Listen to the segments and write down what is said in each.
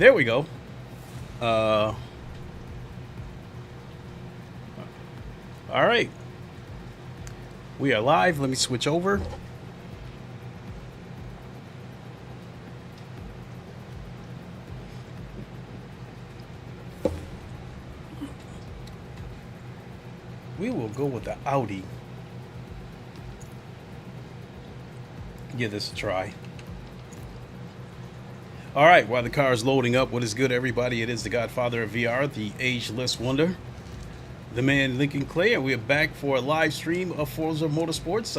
There we go. All right. We are live. Let me switch over. We will go with the Audi. Give this a try. All right, while the car is loading up, what is good, everybody? It is the Godfather of VR, the ageless wonder, the man Lincoln Clay, and we are back for a live stream of Forza Motorsports.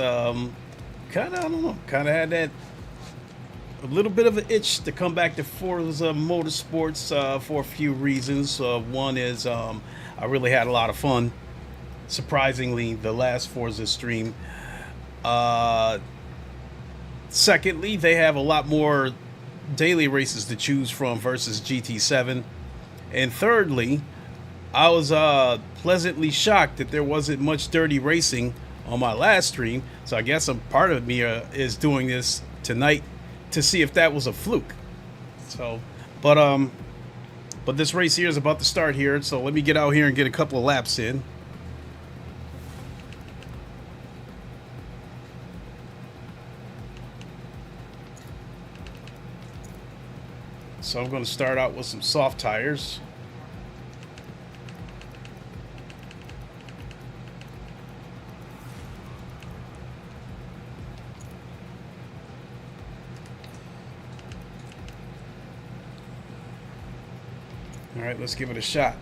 Kind of, I don't know, kind of had that a little bit of an itch to come back to Forza Motorsports for a few reasons. One is I really had a lot of fun. Surprisingly, the last Forza stream. Secondly, they have a lot more daily races to choose from versus GT7. And thirdly, I was pleasantly shocked that there wasn't much dirty racing on my last stream. So I guess a part of me is doing this tonight to see if that was a fluke. So, but this race here is about to start here. So let me get out here and get a couple of laps in. So I'm going to start out with some soft tires. All right, let's give it a shot.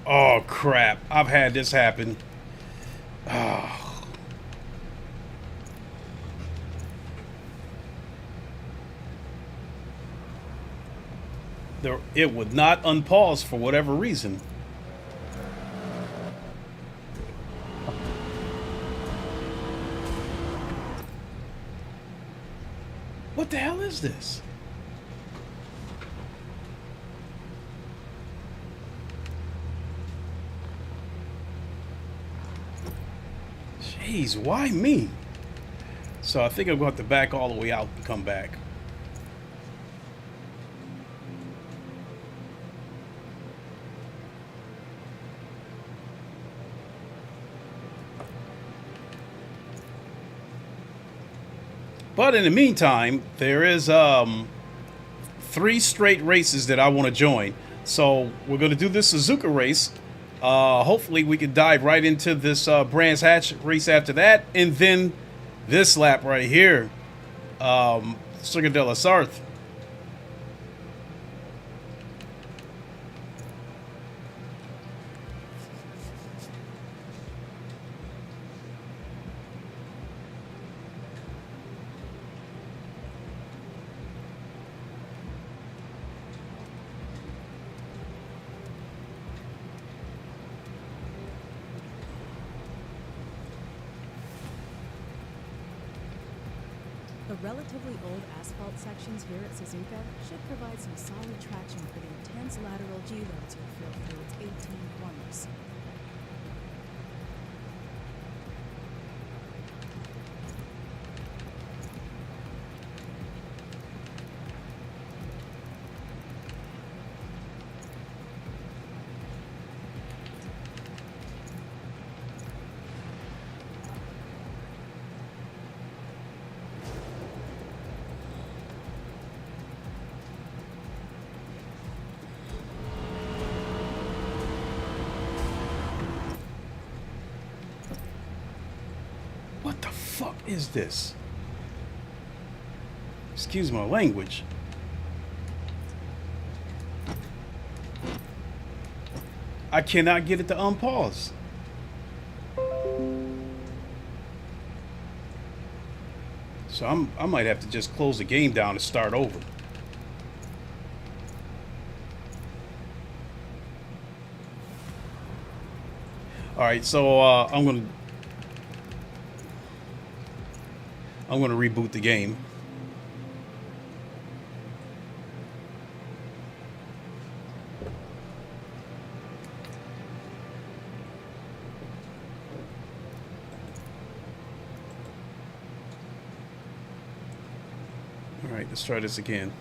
Oh, crap. I've had this happen. Oh. it would not unpause for whatever reason. What the hell is this? Jeez, why me? So I think I'm going to have to back all the way out and come back. But in the meantime, there is 3 straight races that I want to join. So we're going to do this Suzuka race. Hopefully we can dive right into this Brands Hatch race after that. And then this lap right here, Circuit de la Sarthe. The relatively old asphalt sections here at Suzuka should provide some solid traction for the intense lateral G-loads you'll feel through its 18 corners. What the fuck is this? Excuse my language. I cannot get it to unpause. So I might have to just close the game down and start over. All right, so I'm gonna reboot the game. All right, let's try this again.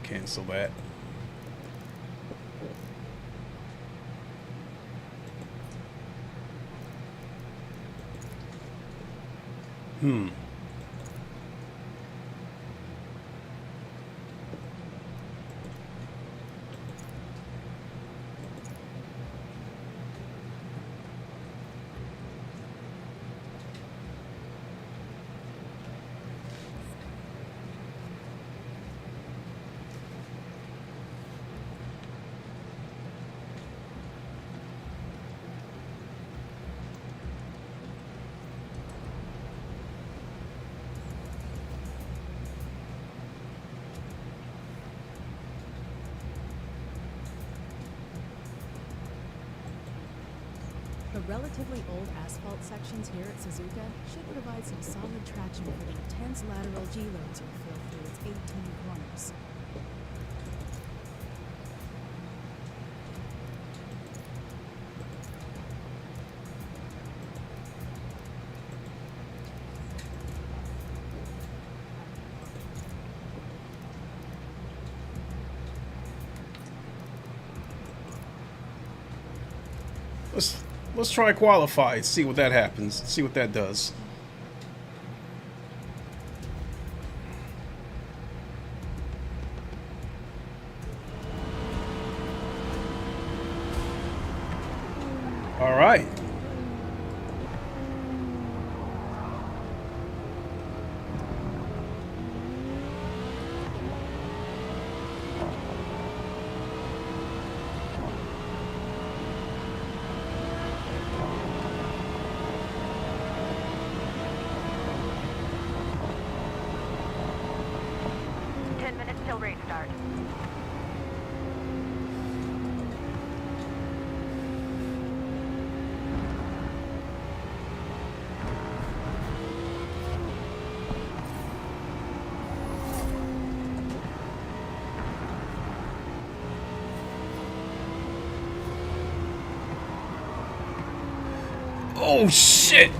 Cancel that. relatively old asphalt sections here at Suzuka should provide some solid traction for the intense lateral G-loads you'll feel through its 18 corners. Let's try qualify. See what that happens. See what that does. All right. Till race start. Oh shit!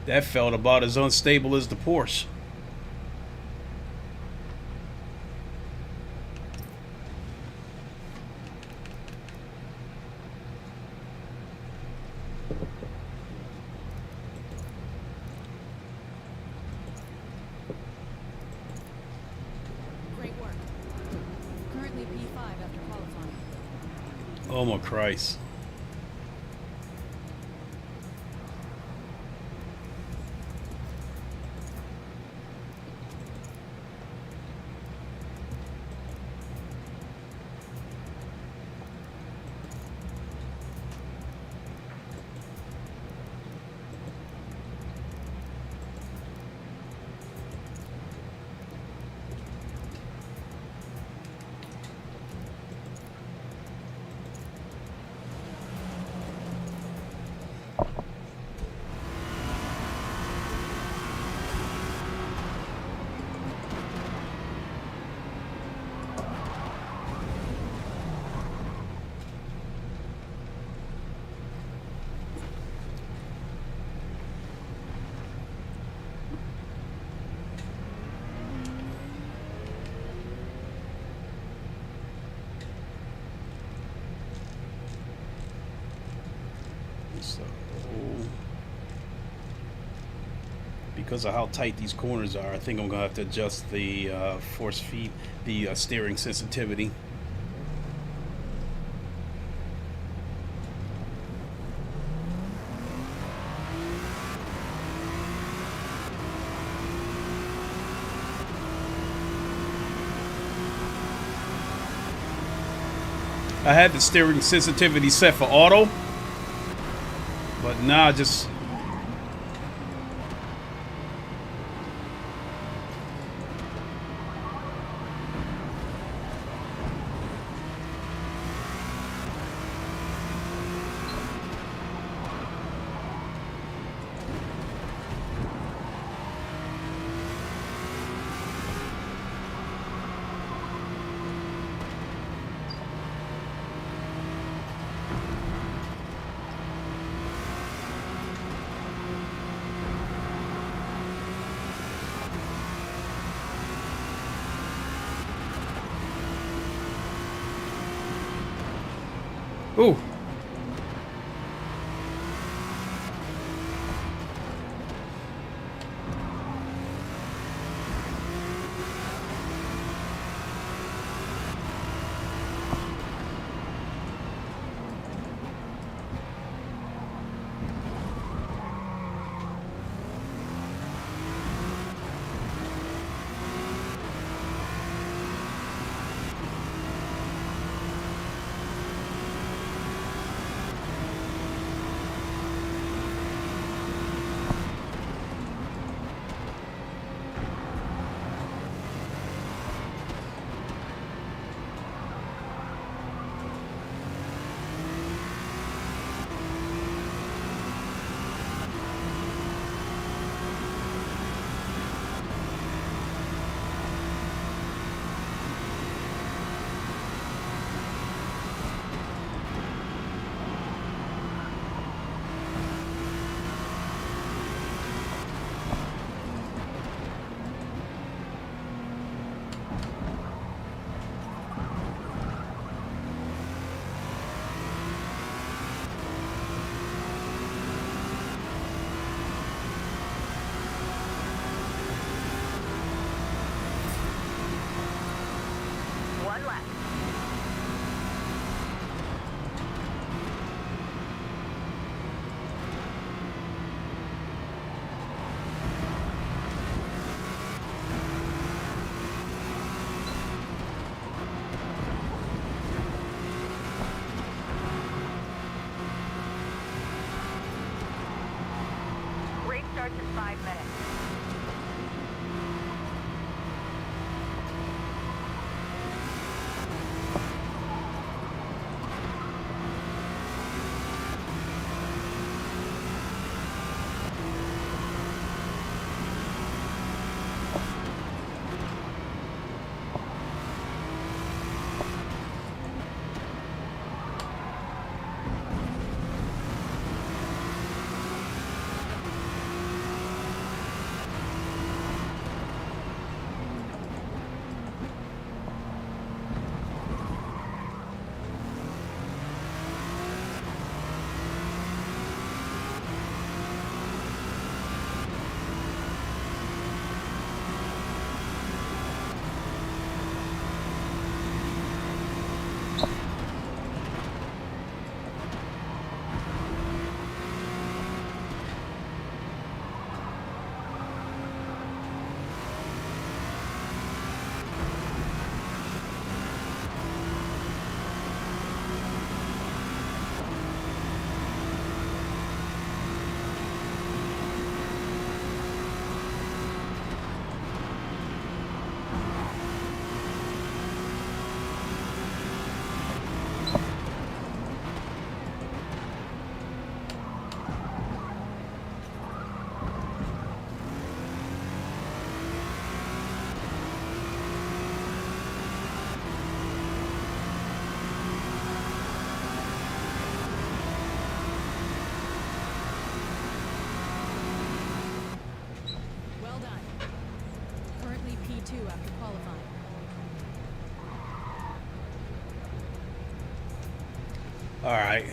That felt about as unstable as the Porsche. Great work. Currently P5 after qualifying. Oh my Christ. So, because of how tight these corners are, I think I'm gonna have to adjust the force feed, the steering sensitivity. I had the steering sensitivity set for auto, but now I just ooh. starts in 5 minutes. Well done. Currently P2 after qualifying. All right.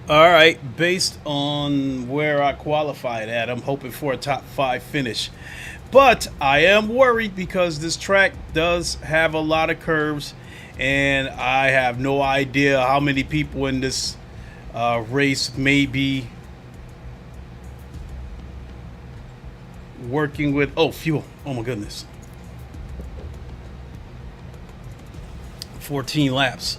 All right, based on where I qualified at, I'm hoping for a top 5 finish. But I am worried because this track does have a lot of curves, and I have no idea how many people in this race may be working with. Oh, fuel. Oh, my goodness. 14 laps.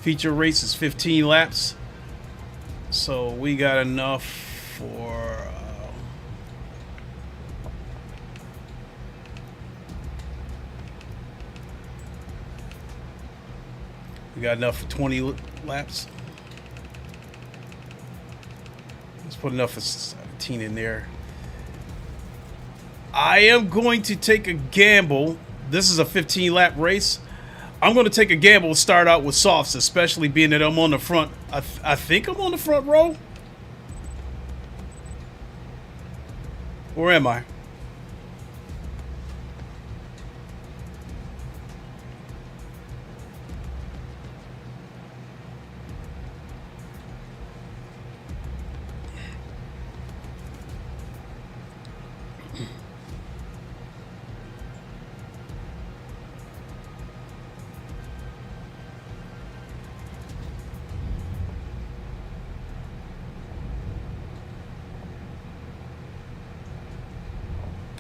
Feature race is 15 laps. So we got enough for we got enough for 20 laps. Let's put enough for 17 in there. I am going to take a gamble. This is a 15 lap race. I'm going to take a gamble and start out with softs, especially being that I'm on the front. I think I'm on the front row. Or am I?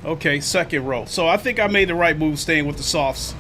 Okay, second row. So I think I made the right move staying with the softs.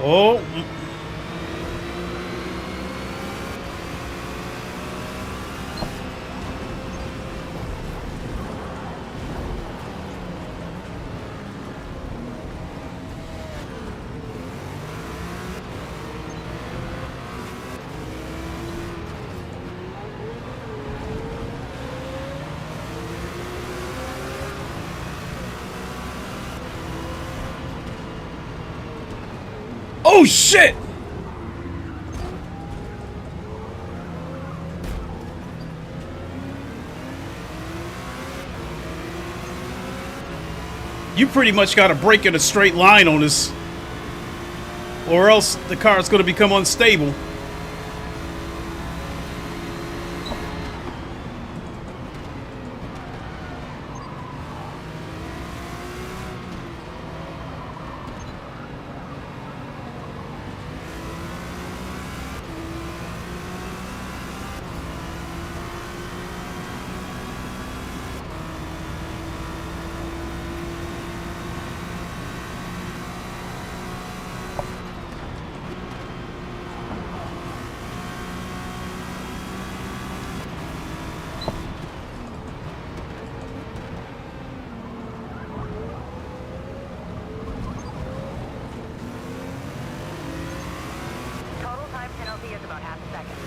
Oh. Oh shit! You pretty much got to break in a straight line on this, or else the car is going to become unstable. Total time penalty is about half a second.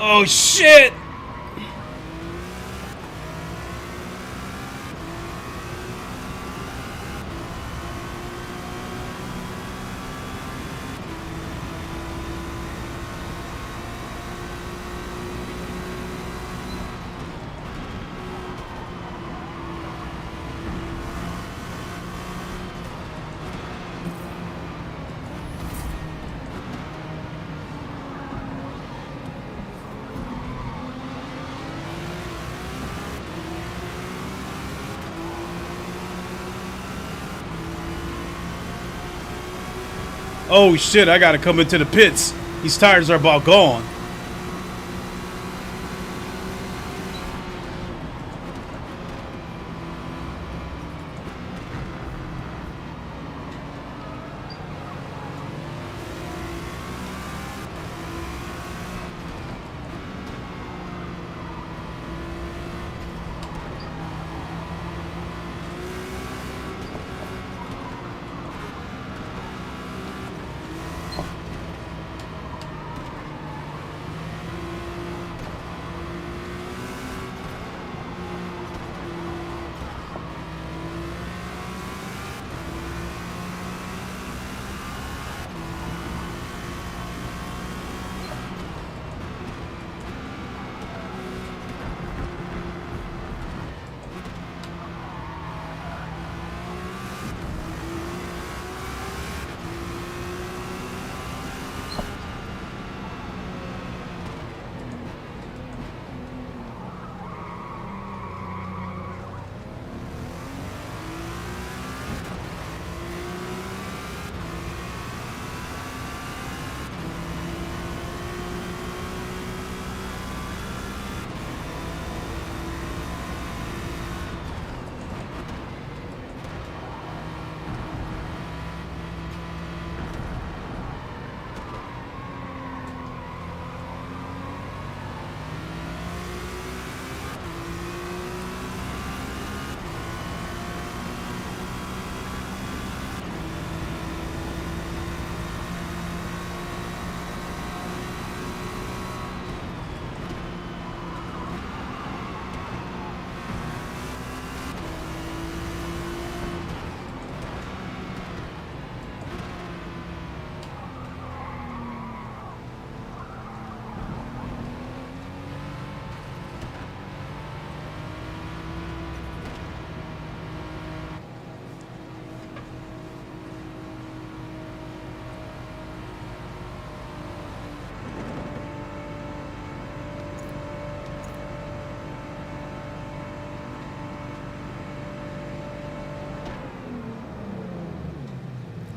Oh shit! Oh shit, I gotta come into the pits. These tires are about gone.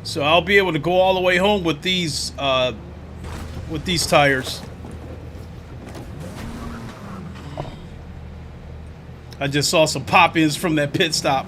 So I'll be able to go all the way home with these tires. I just saw some pop-ins from that pit stop.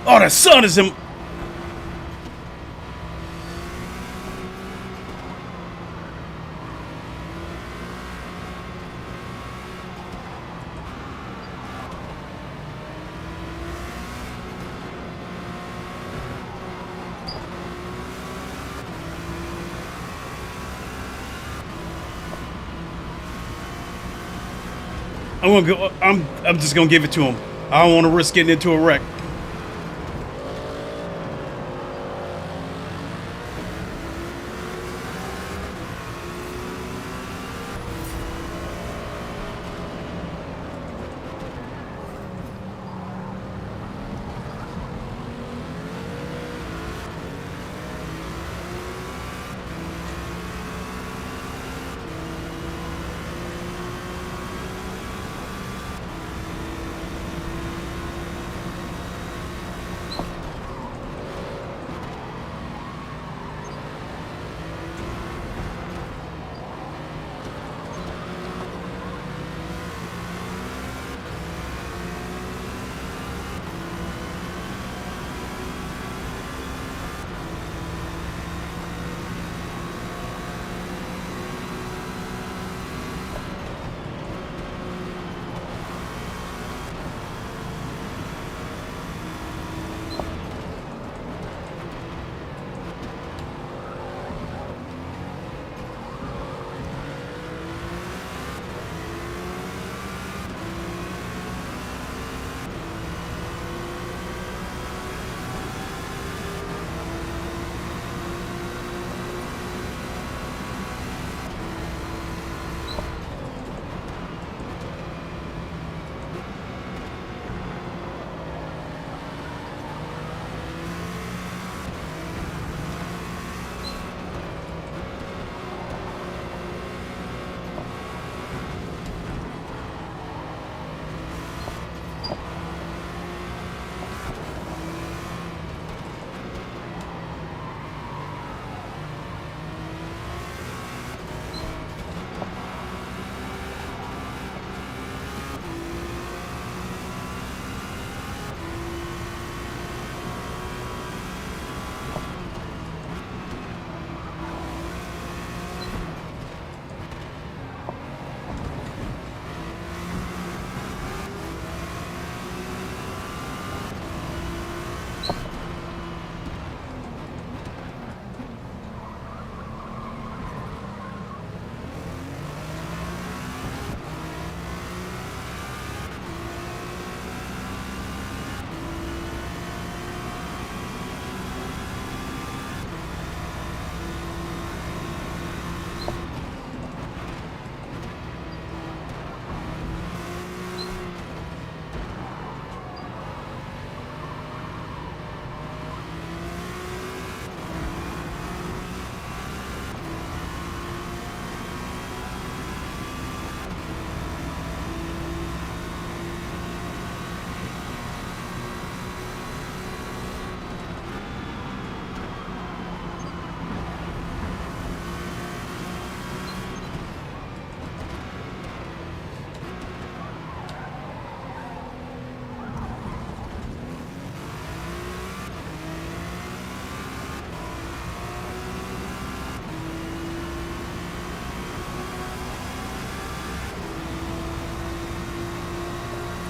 Oh, the sun is in. I'm gonna go. I'm just gonna give it to him. I don't want to risk getting into a wreck.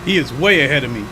He is way ahead of me.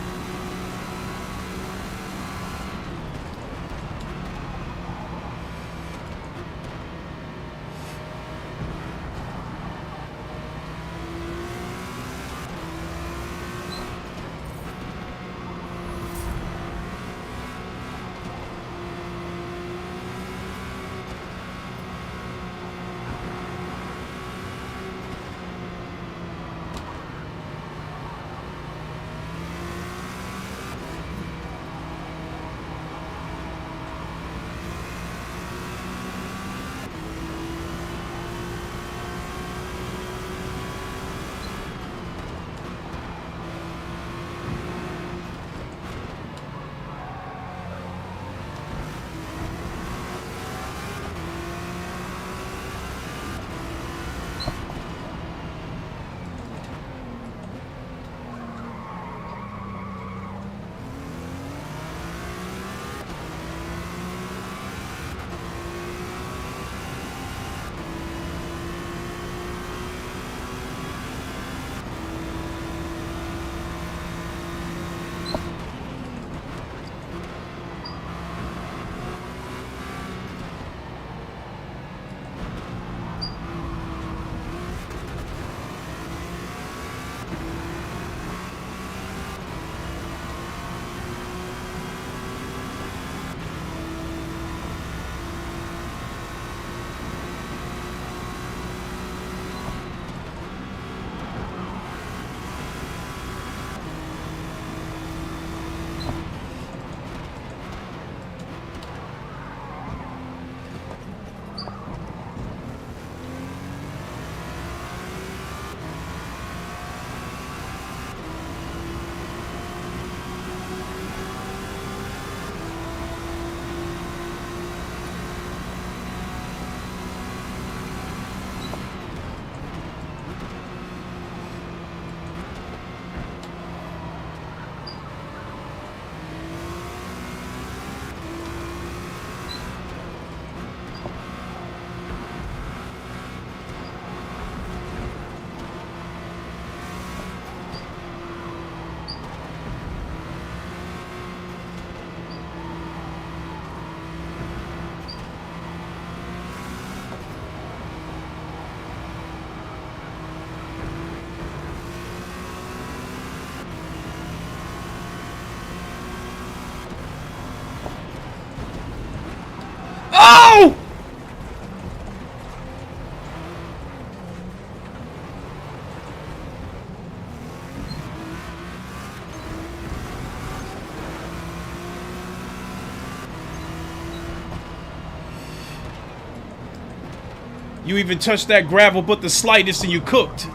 You even touched that gravel but the slightest and you cooked.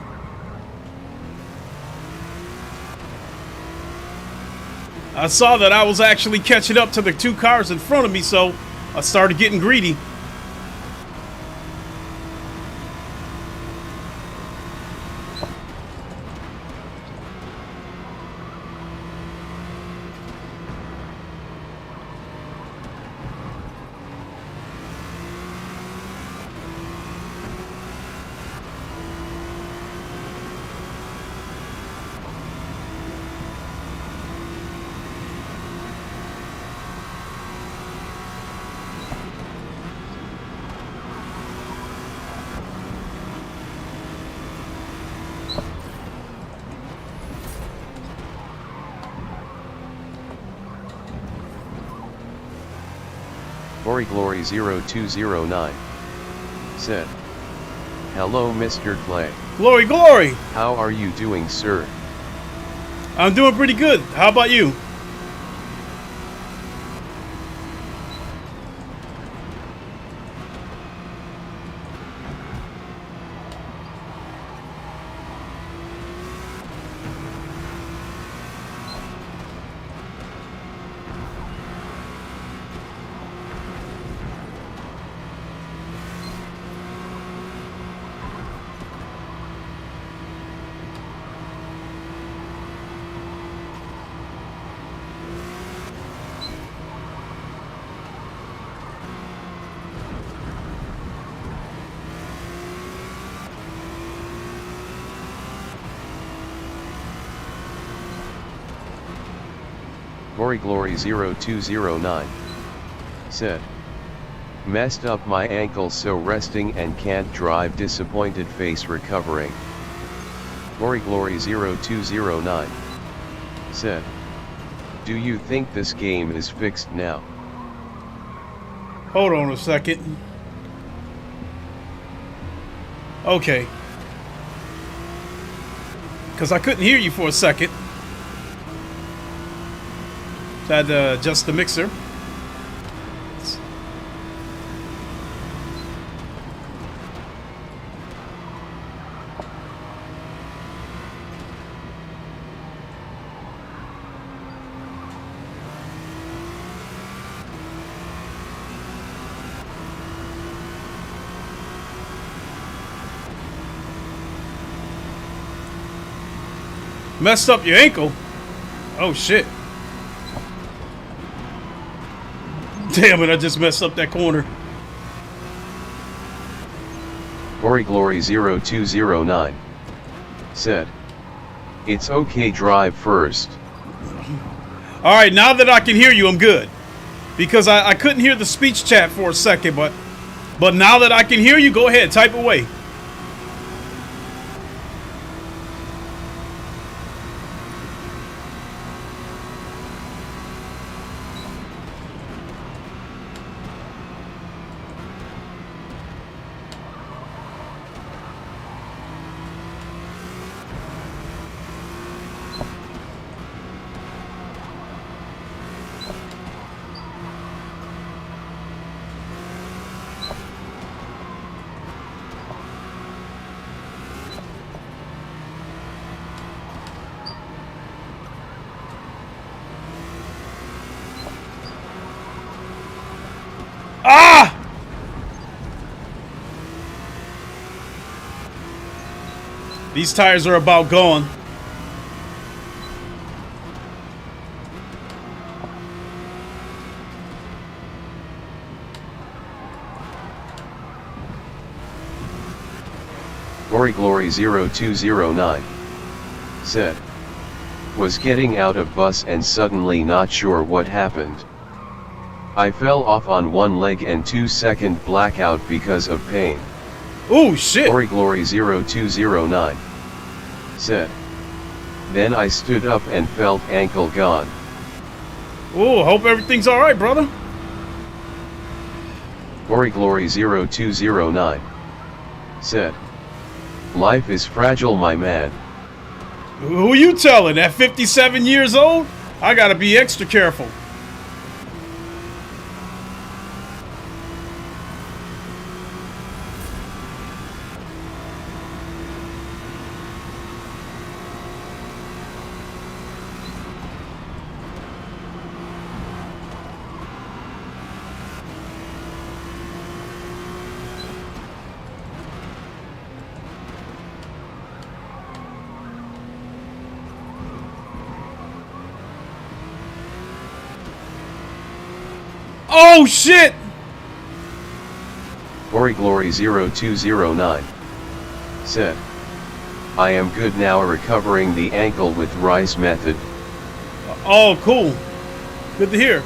I saw that I was actually catching up to the 2 cars in front of me, so I started getting greedy. Glory 0209 said, "Hello Mr. Clay. Glory! How are you doing, sir?" I'm doing pretty good. How about you? Glory 0209 said, "Messed up my ankle so resting and can't drive, disappointed face recovering." Glory 0209 said, "Do you think this game is fixed now?" Hold on a second. Okay. Because I couldn't hear you for a second. So I had to adjust the mixer. Messed up your ankle? Oh shit. Damn it, I just messed up that corner. Glory 0209 said, "It's okay, drive first." Alright, now that I can hear you, I'm good. Because I couldn't hear the speech chat for a second, but now that I can hear you, go ahead, type away. Ah! These tires are about gone. Glory 0209 said, "Was getting out of bus and suddenly not sure what happened. I fell off on one leg and 2-second blackout because of pain." Oh shit. Glory 0209 said, "Then I stood up and felt ankle gone." Oh, hope everything's alright, brother. Glory 0209 said, "Life is fragile, my man." Who you telling? At 57 years old? I gotta be extra careful. Oh shit! GloryGlory0209 said, I am good now recovering the ankle with rice method. Oh, cool. Good to hear.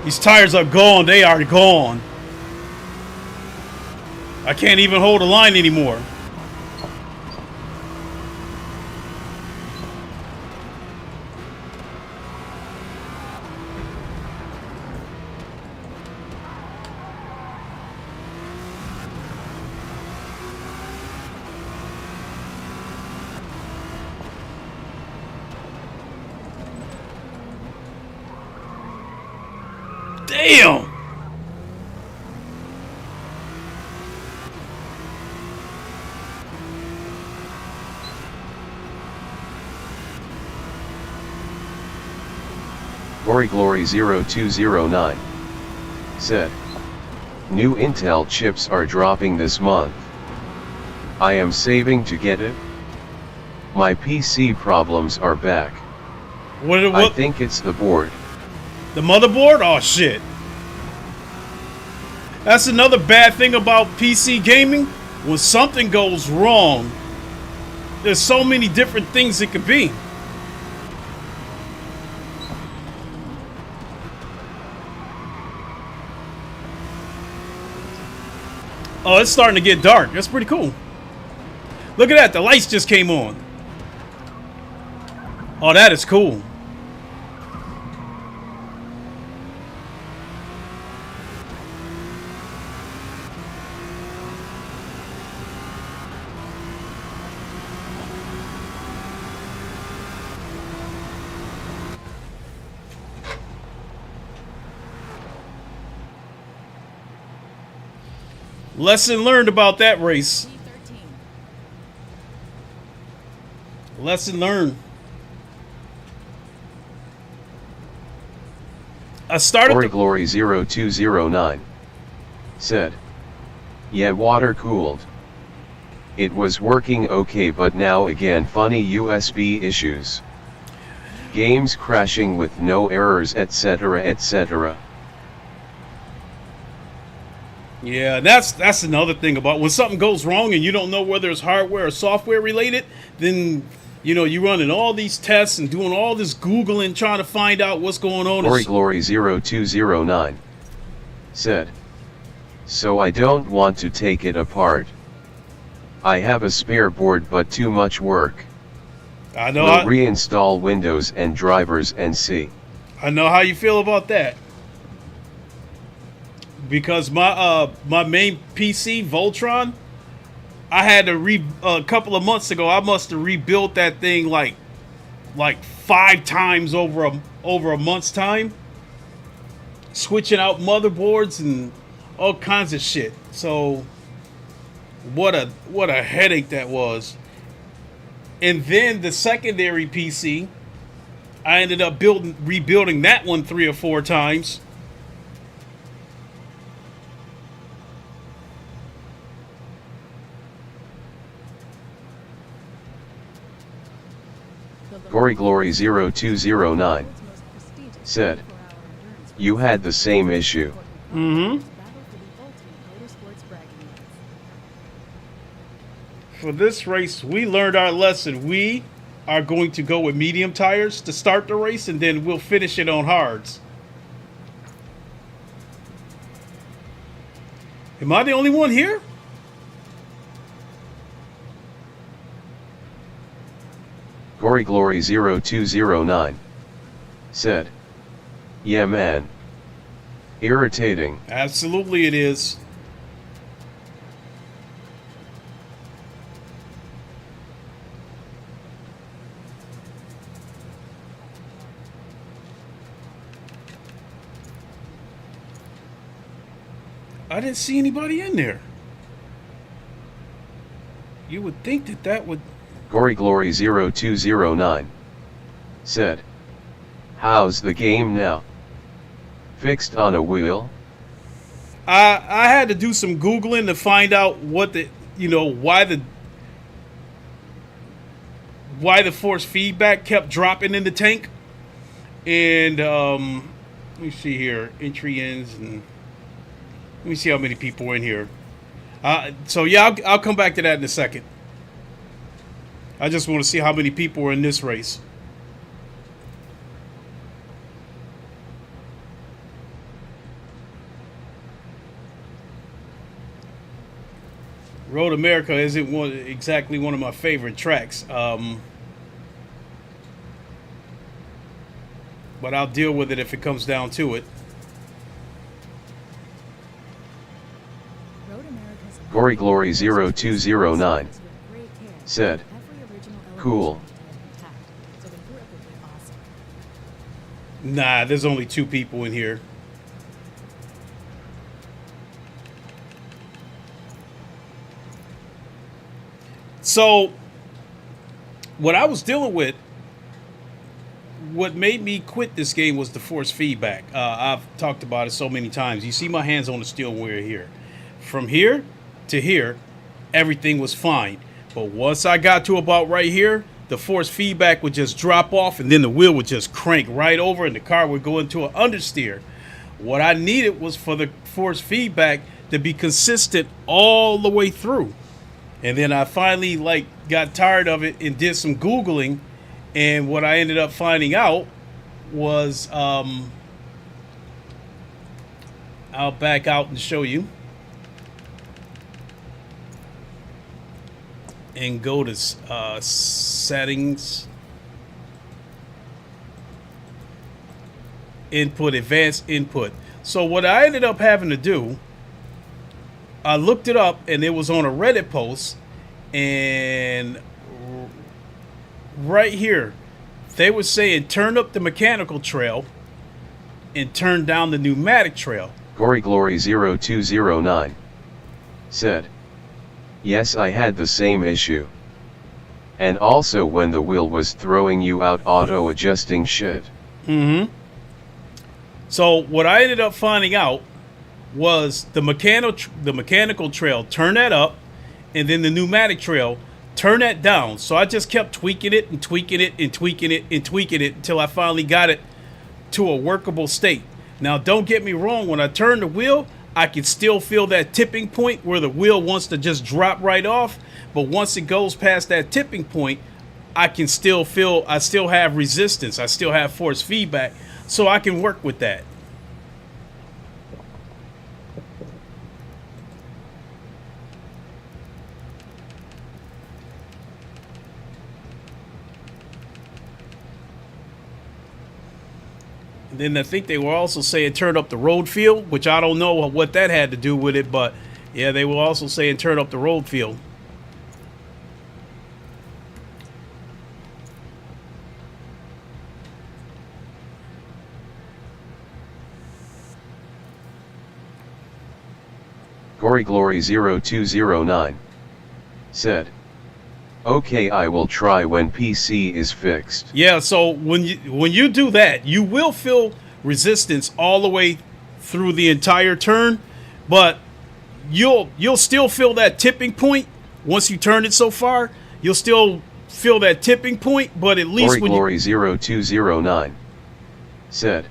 These tires are gone. They are gone. I can't even hold a line anymore. Damn! GloryGlory0209 said, new Intel chips are dropping this month. I am saving to get it. My PC problems are back. What? I think it's the board. The motherboard? Oh shit. That's another bad thing about PC gaming. When something goes wrong, there's so many different things it could be. Oh, it's starting to get dark. That's pretty cool. Look at that. The lights just came on. Oh, that is cool. Lesson learned about that race. Lesson learned. I started. GloryGlory0209 said, yeah, water cooled. It was working okay, but now again funny USB issues. Games crashing with no errors, etc., etc. Yeah, that's another thing about when something goes wrong and you don't know whether it's hardware or software related, then you know you're running all these tests and doing all this Googling trying to find out what's going on. GloryGlory0209 said, so I don't want to take it apart. I have a spare board but too much work. I know. We'll reinstall Windows and drivers and see. I know how you feel about that. Because my main PC Voltron, I had to a couple of months ago. I must have rebuilt that thing like 5 times over a month's time, switching out motherboards and all kinds of shit. So what a headache that was. And then the secondary PC, I ended up rebuilding that one 3 or 4 times. GloryGlory0209 said, you had the same issue. Mm-hmm. For this race, we learned our lesson. We are going to go with medium tires to start the race, and then we'll finish it on hards. Am I the only one here? GloryGlory0209 said, yeah man. Irritating. Absolutely it is. I didn't see anybody in there. You would think that that would... Gory Glory 0209 said, "How's the game now? Fixed on a wheel?" I had to do some Googling to find out what the, why the force feedback kept dropping in the tank. And let me see here, entry ends, and let me see how many people are in here. So yeah, I'll come back to that in a second. I just want to see how many people are in this race. Road America isn't exactly one of my favorite tracks, but I'll deal with it if it comes down to it. Gory Glory 0209 said, "Cool." Nah, there's only 2 people in here. So, what I was dealing with, what made me quit this game was the force feedback. I've talked about it so many times. You see my hands on the steering wheel here. From here to here, everything was fine. But once I got to about right here, the force feedback would just drop off, and then the wheel would just crank right over, and the car would go into an understeer. What I needed was for the force feedback to be consistent all the way through. And then I finally got tired of it and did some Googling, and what I ended up finding out was I'll back out and show you. And go to settings, input, advanced input. So what I ended up having to do, I looked it up, and it was on a Reddit post, and right here they were saying turn up the mechanical trail and turn down the pneumatic trail. Gory Glory 0209 said, "Yes, I had the same issue. And also when the wheel was throwing you out auto adjusting shit." So what I ended up finding out was the mechanical trail, turn that up, and then the pneumatic trail, turn that down. So I just kept tweaking it and tweaking it and tweaking it and tweaking it until I finally got it to a workable state. Now, don't get me wrong, when I turn the wheel, I can still feel that tipping point where the wheel wants to just drop right off. But once it goes past that tipping point, I can still feel, I still have resistance. I still have force feedback. So I can work with that. Then I think they were also saying turn up the road feel, which I don't know what that had to do with it, but yeah, they were also saying turn up the road feel. Gory Glory 0209 said, "Okay, I will try when PC is fixed." Yeah, so when you do that, you will feel resistance all the way through the entire turn, but you'll still feel that tipping point once you turn it so far. You'll still feel that tipping point, but at least Glory 0209 said,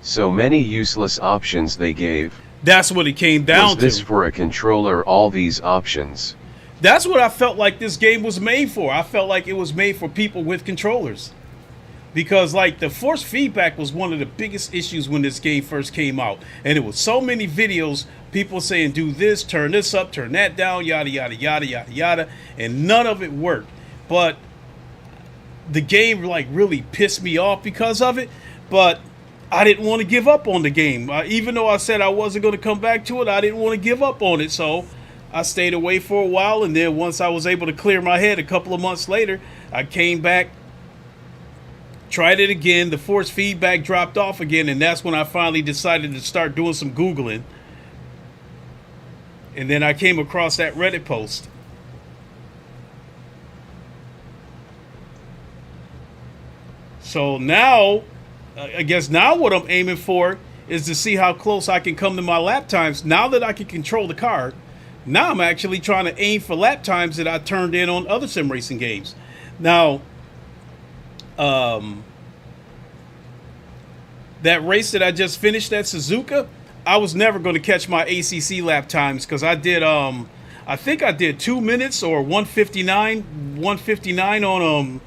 "So many useless options they gave." That's what it came down to. Was this for a controller, all these options? That's what I felt like this game was made for. I felt like it was made for people with controllers. Because like the force feedback was one of the biggest issues when this game first came out. And it was so many videos, people saying do this, turn this up, turn that down, yada, yada, yada, yada, yada. And none of it worked. But the game like really pissed me off because of it. But I didn't want to give up on the game. Even though I said I wasn't going to come back to it, I didn't want to give up on it. So I stayed away for a while, and then once I was able to clear my head a couple of months later, I came back, tried it again, the force feedback dropped off again, and that's when I finally decided to start doing some Googling. And then I came across that Reddit post. So now, I guess now what I'm aiming for is to see how close I can come to my lap times. Now that I can control the car, now I'm actually trying to aim for lap times that I turned in on other sim racing games. Now, that race that I just finished at Suzuka, I was never going to catch my ACC lap times because I did, I think I did 2 minutes or 159 on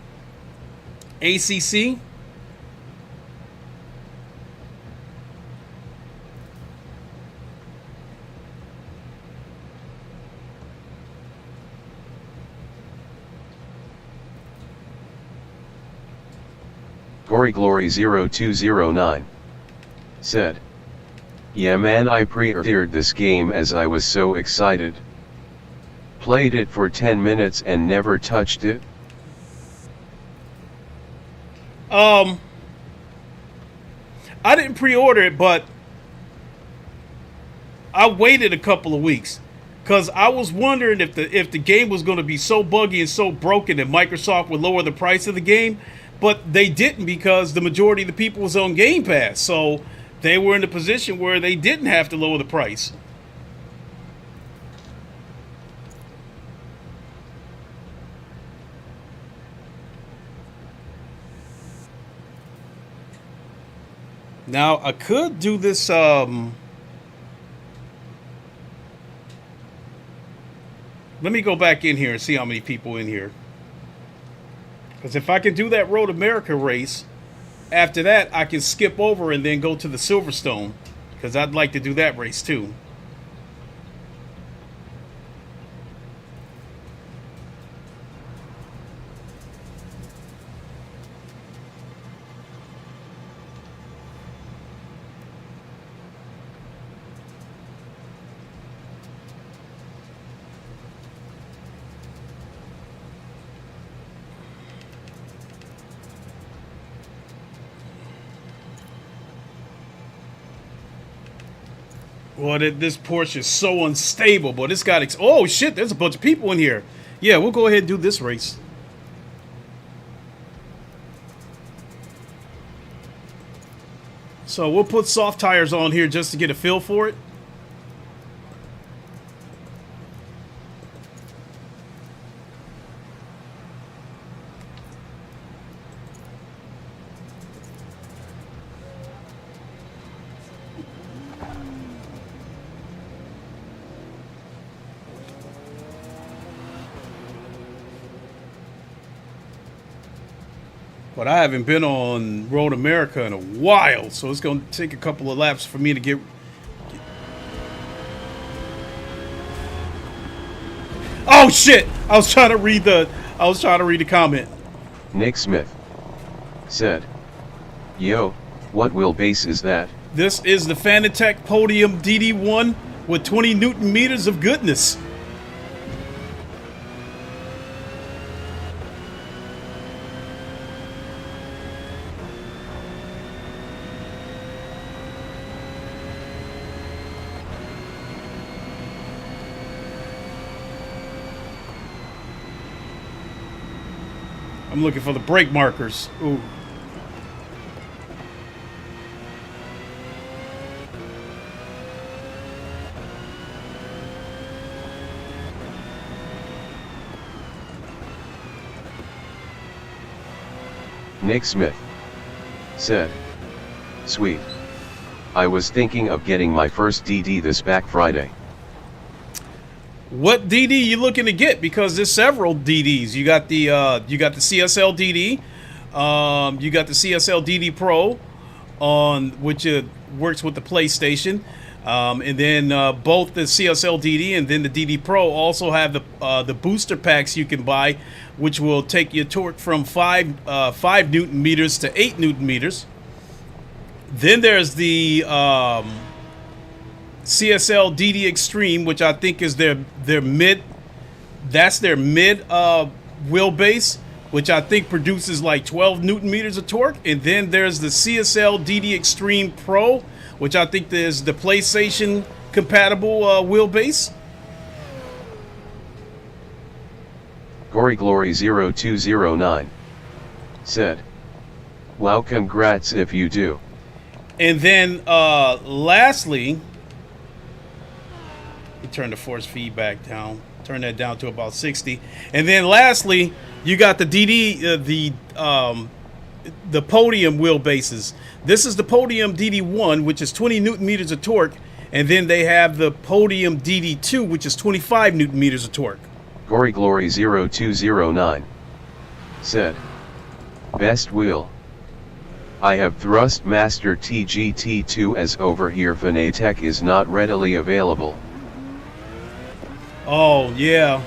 ACC. Gory Glory 0209 said, "Yeah man, I pre-ordered this game as I was so excited. Played it for 10 minutes and never touched it." I didn't pre-order it, but I waited a couple of weeks because I was wondering if the game was going to be so buggy and so broken that Microsoft would lower the price of the game. But they didn't because the majority of the people was on Game Pass. So they were in a position where they didn't have to lower the price. Now, I could do this, let me go back in here and see how many people in here. Because if I can do that Road America race, after that, I can skip over and then go to the Silverstone. Because I'd like to do that race too. Well, this Porsche is so unstable, but it's got... oh, shit, there's a bunch of people in here. Yeah, we'll go ahead and do this race. So we'll put soft tires on here just to get a feel for it. But I haven't been on Road America in a while, so it's going to take a couple of laps for me to get... Oh shit! I was trying to read the comment. Nick Smith said, "Yo, what wheelbase is that?" This is the Fanatec Podium DD1 with 20 Newton meters of goodness. I'm looking for the brake markers. Ooh. Nick Smith said, "Sweet. I was thinking of getting my first DD this Black Friday." What DD you looking to get? Because there's several DDs. You got the CSL DD, you got the CSL DD Pro, on which works with the PlayStation, and then both the CSL DD and then the DD Pro also have the booster packs you can buy, which will take your torque from 5 Newton meters to 8 Newton meters. Then there's the CSL DD Extreme, which I think is their mid. That's their mid wheelbase, which I think produces like 12 Newton meters of torque. And then there's the CSL DD Extreme Pro, which I think is the PlayStation compatible wheelbase. GoryGlory0209 said, "Wow, congrats if you do." And then lastly, we turn the force feedback down. Turn that down to about 60. And then lastly, you got the the podium wheelbases. This is the podium DD1, which is 20 newton meters of torque, and then they have the podium DD2, which is 25 newton meters of torque. GoryGlory0209 said, "Best wheel. I have Thrustmaster TGT2 as over here Fanatec is not readily available." Oh, yeah.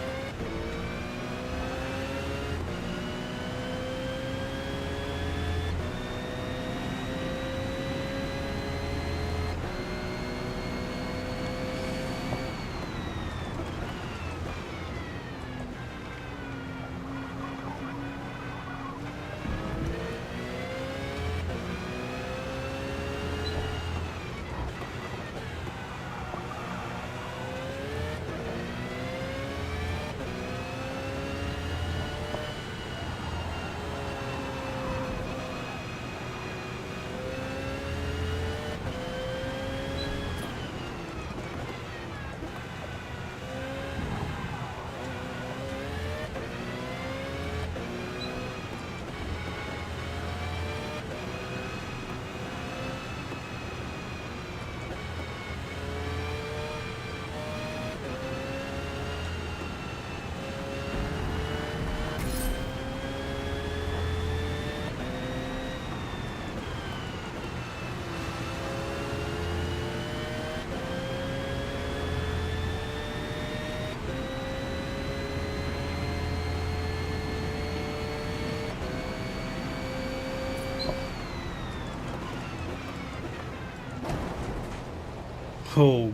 Oh.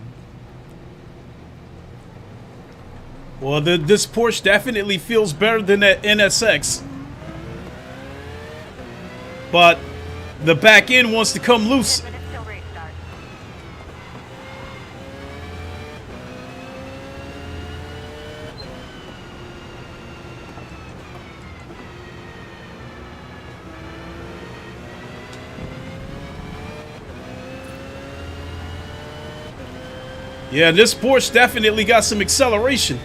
Well, this Porsche definitely feels better than that NSX. But the back end wants to come loose. 10 minutes till restart. Yeah, this Porsche definitely got some acceleration.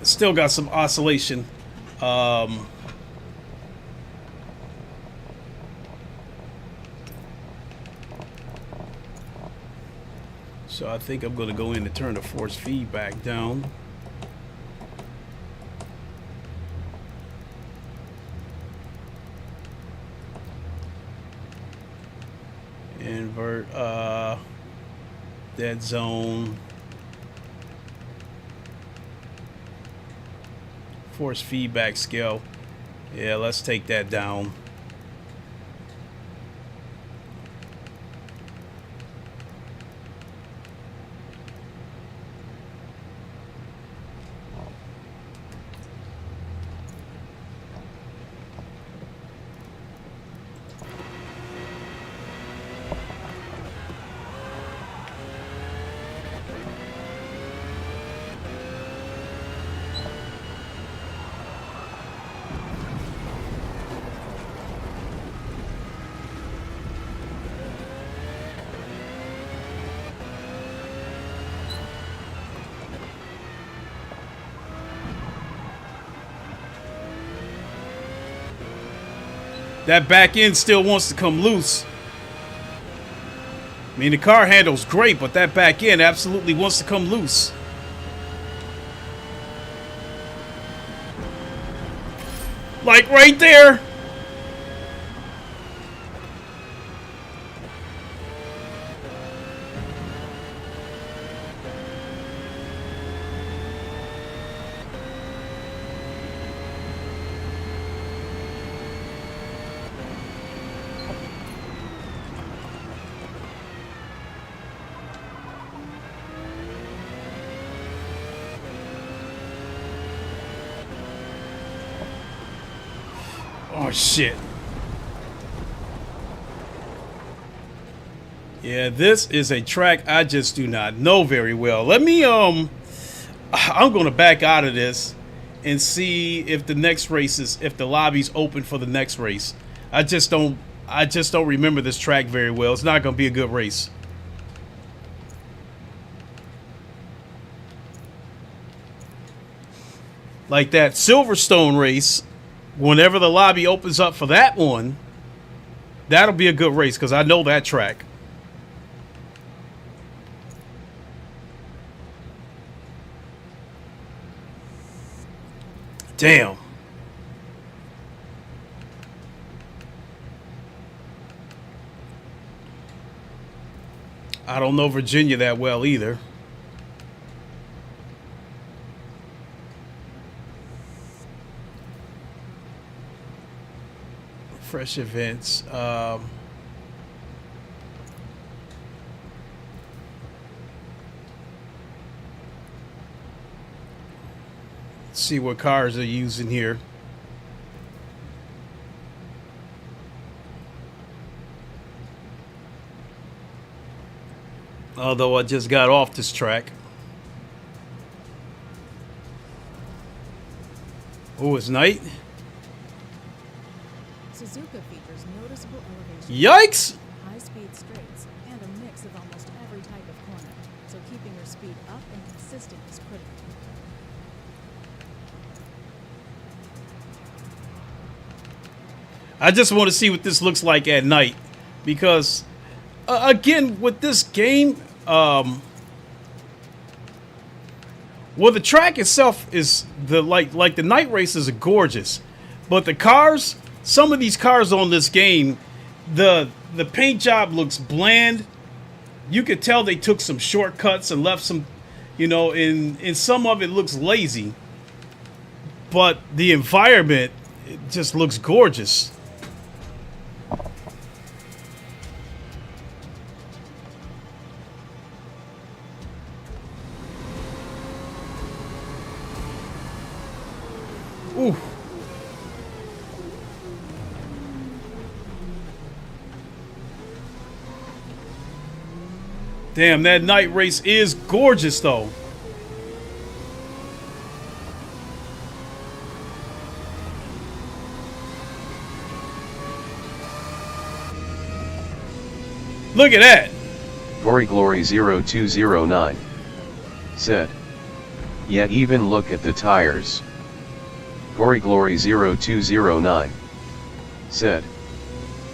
Still got some oscillation. So I think I'm going to go in and turn the force feedback down. Invert dead zone. Force feedback scale. Yeah, let's take that down. That back end still wants to come loose. I mean, the car handles great, but that back end absolutely wants to come loose. Like right there. Oh shit. Yeah, this is a track I just do not know very well. Let me I'm gonna back out of this and see if the next race is, if the lobby's open for the next race. I just don't remember this track very well. It's not gonna be a good race. Like that Silverstone race, whenever the lobby opens up for that one, that'll be a good race because I know that track. Damn. I don't know Virginia that well either. Fresh events. See what cars they're using here. Although I just got off this track. Oh, it's night. Suzuka features noticeable elevation, Yikes! high-speed straights, and a mix of almost every type of corner, so keeping your speed up and consistent is critical. I just want to see what this looks like at night, because again with this game, well, the track itself is the like the night races are gorgeous, but the cars, some of these cars on this game, the paint job looks bland. You could tell they took some shortcuts and left some, you know, in some of it looks lazy, but the environment, it just looks gorgeous. Ooh. Damn, that night race is gorgeous though. Look at that. Gory Glory 0209 said, "Yet even look at the tires." Gory Glory 0209 said,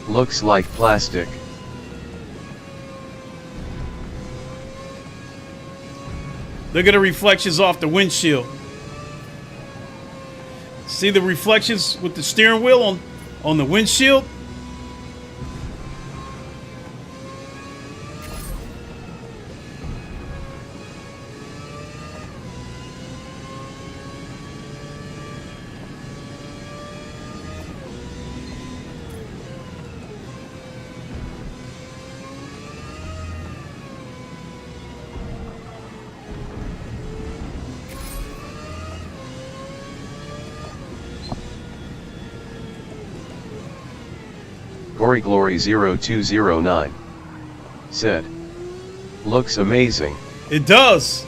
"Looks like plastic." Look at the reflections off the windshield. See the reflections with the steering wheel on the windshield? Gory Glory 0209 said, "Looks amazing." It does.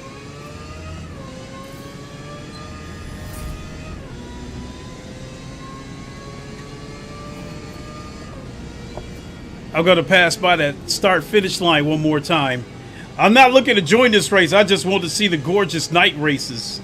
I'm going to pass by that start-finish line one more time. I'm not looking to join this race. I just want to see the gorgeous night races.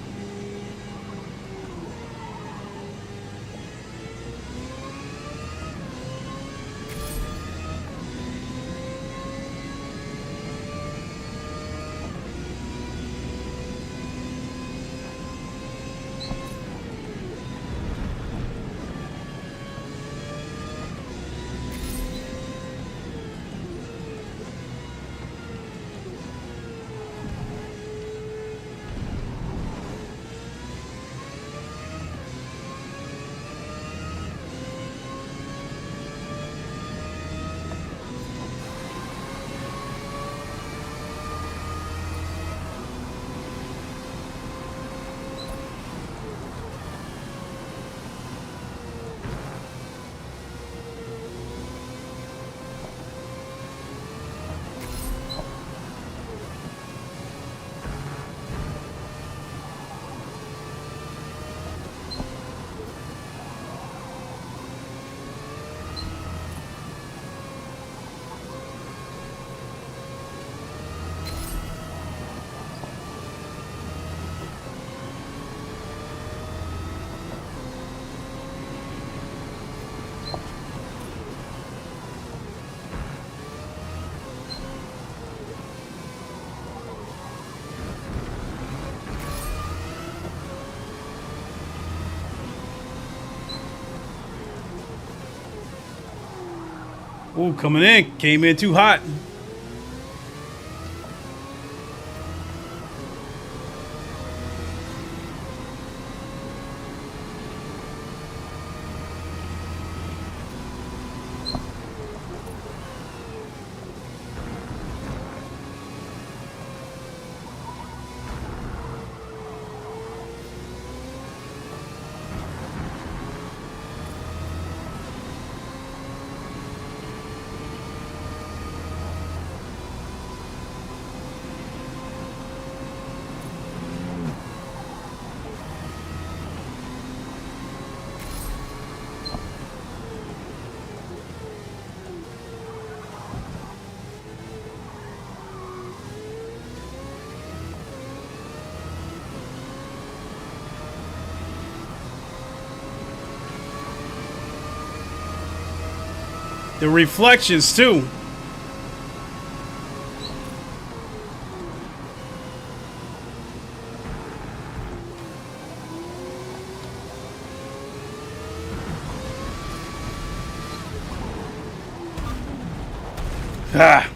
Ooh, coming in. Came in too hot. The reflections too. Ah.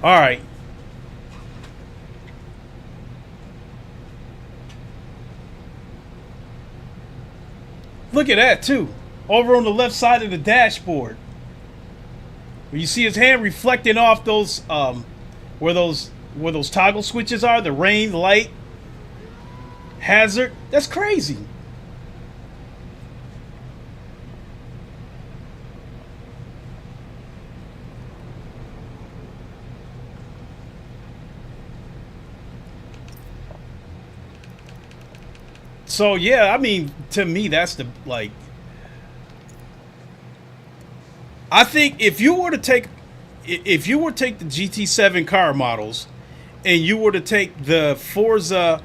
All right. Look at that too. Over on the left side of the dashboard. Where you see his hand reflecting off those where those toggle switches are, the rain, light, hazard. That's crazy. So yeah, I mean, to me, that's the like. I think if you were to take the GT7 car models, and you were to take the Forza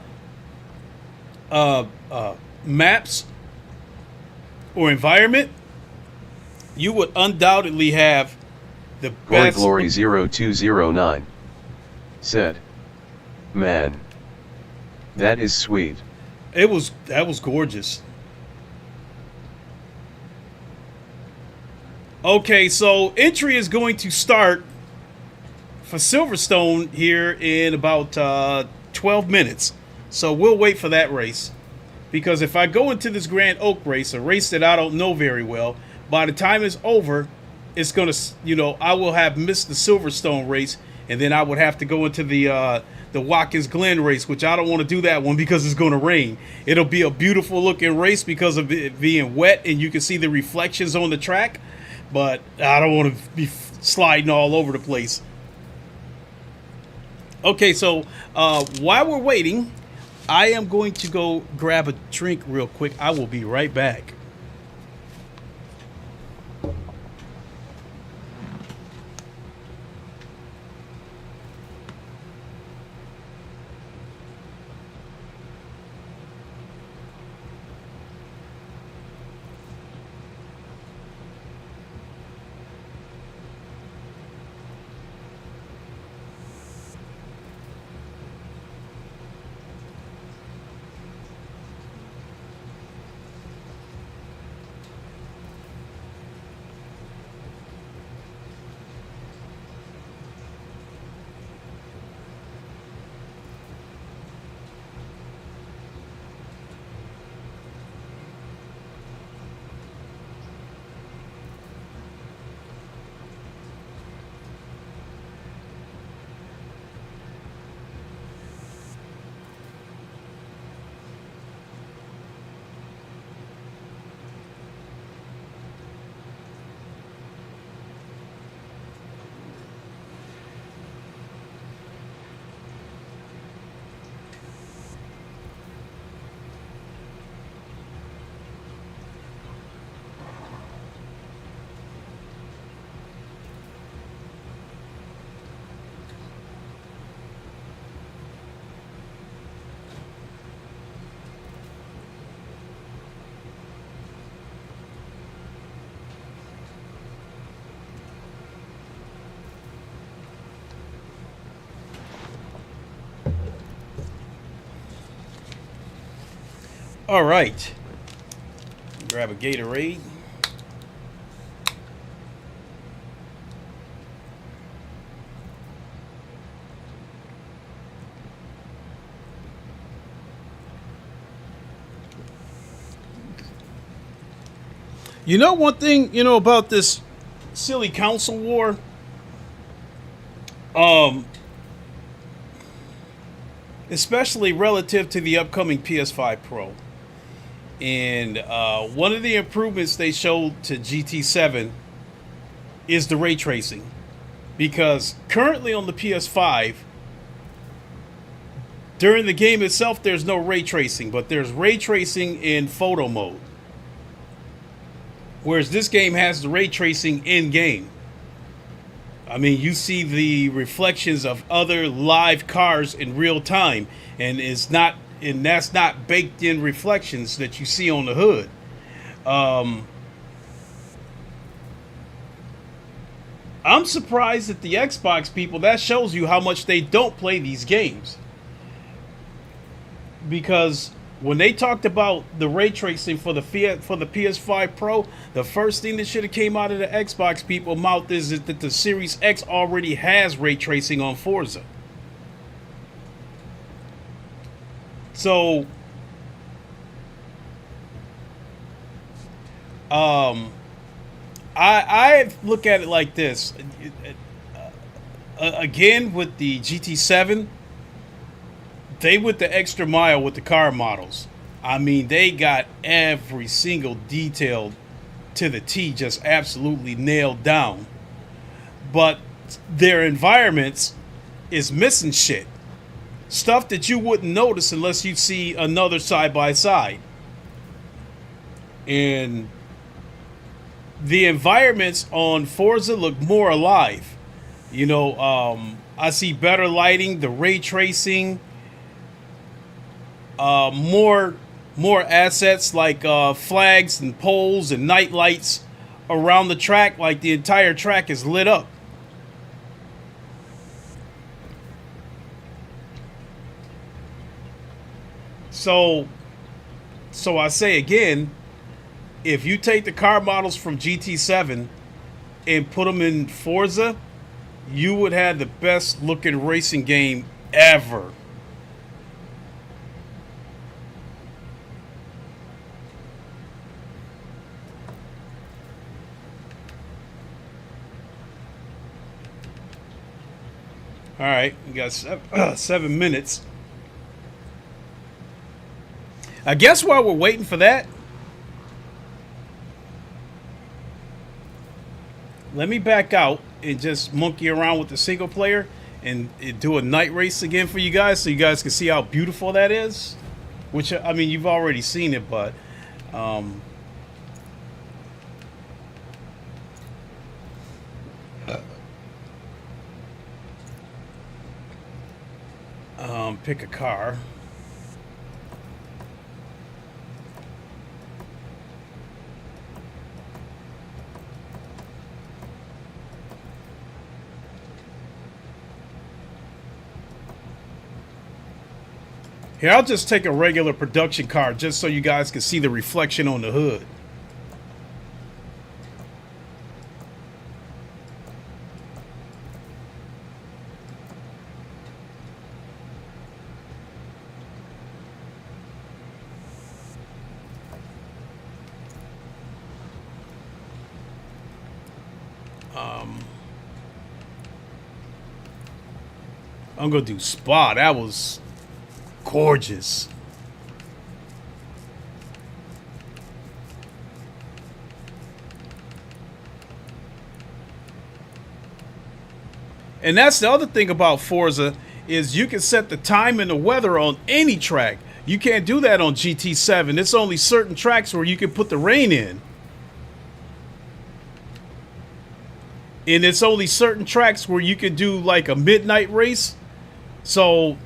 maps or environment, you would undoubtedly have the best. Glory 0209 said, "Man, that is sweet." That was gorgeous. Okay, so entry is going to start for Silverstone here in about 12 minutes. So we'll wait for that race. Because if I go into this Grand Oak race, a race that I don't know very well, by the time it's over, it's going to, I will have missed the Silverstone race, and then I would have to go into the Watkins Glen race, which I don't want to do that one because it's going to rain. It'll be a beautiful looking race because of it being wet and you can see the reflections on the track, but I don't want to be sliding all over the place. Okay, so while we're waiting, I am going to go grab a drink real quick. I will be right back. All right. Grab a Gatorade. You know one thing, about this silly console war? Especially relative to the upcoming PS5 Pro. And one of the improvements they showed to GT7 is the ray tracing. Because currently on the PS5, during the game itself, there's no ray tracing, but there's ray tracing in photo mode. Whereas this game has the ray tracing in game. I mean, you see the reflections of other live cars in real time, and that's not baked in reflections that you see on the hood. I'm surprised at the Xbox people. That shows you how much they don't play these games. Because when they talked about the ray tracing for the PS5 Pro, the first thing that should have came out of the Xbox people's mouth is that the Series X already has ray tracing on Forza. So, I look at it like this. Again, with the GT7, they went the extra mile with the car models. I mean, they got every single detail to the T just absolutely nailed down. But their environments is missing shit. Stuff that you wouldn't notice unless you see another side-by-side. And the environments on Forza look more alive. I see better lighting, the ray tracing, more assets like flags and poles and night lights around the track, like the entire track is lit up. So I say again, if you take the car models from GT7 and put them in Forza, you would have the best looking racing game ever. All right, we got 7 minutes. I guess while we're waiting for that, let me back out and just monkey around with the single player and do a night race again for you guys so you guys can see how beautiful that is. Which, I mean, you've already seen it, but pick a car. Here, I'll just take a regular production car just so you guys can see the reflection on the hood. I'm gonna do Spa. That was gorgeous. And that's the other thing about Forza is you can set the time and the weather on any track. You can't do that on GT7. It's only certain tracks where you can put the rain in. And it's only certain tracks where you can do like a midnight race. So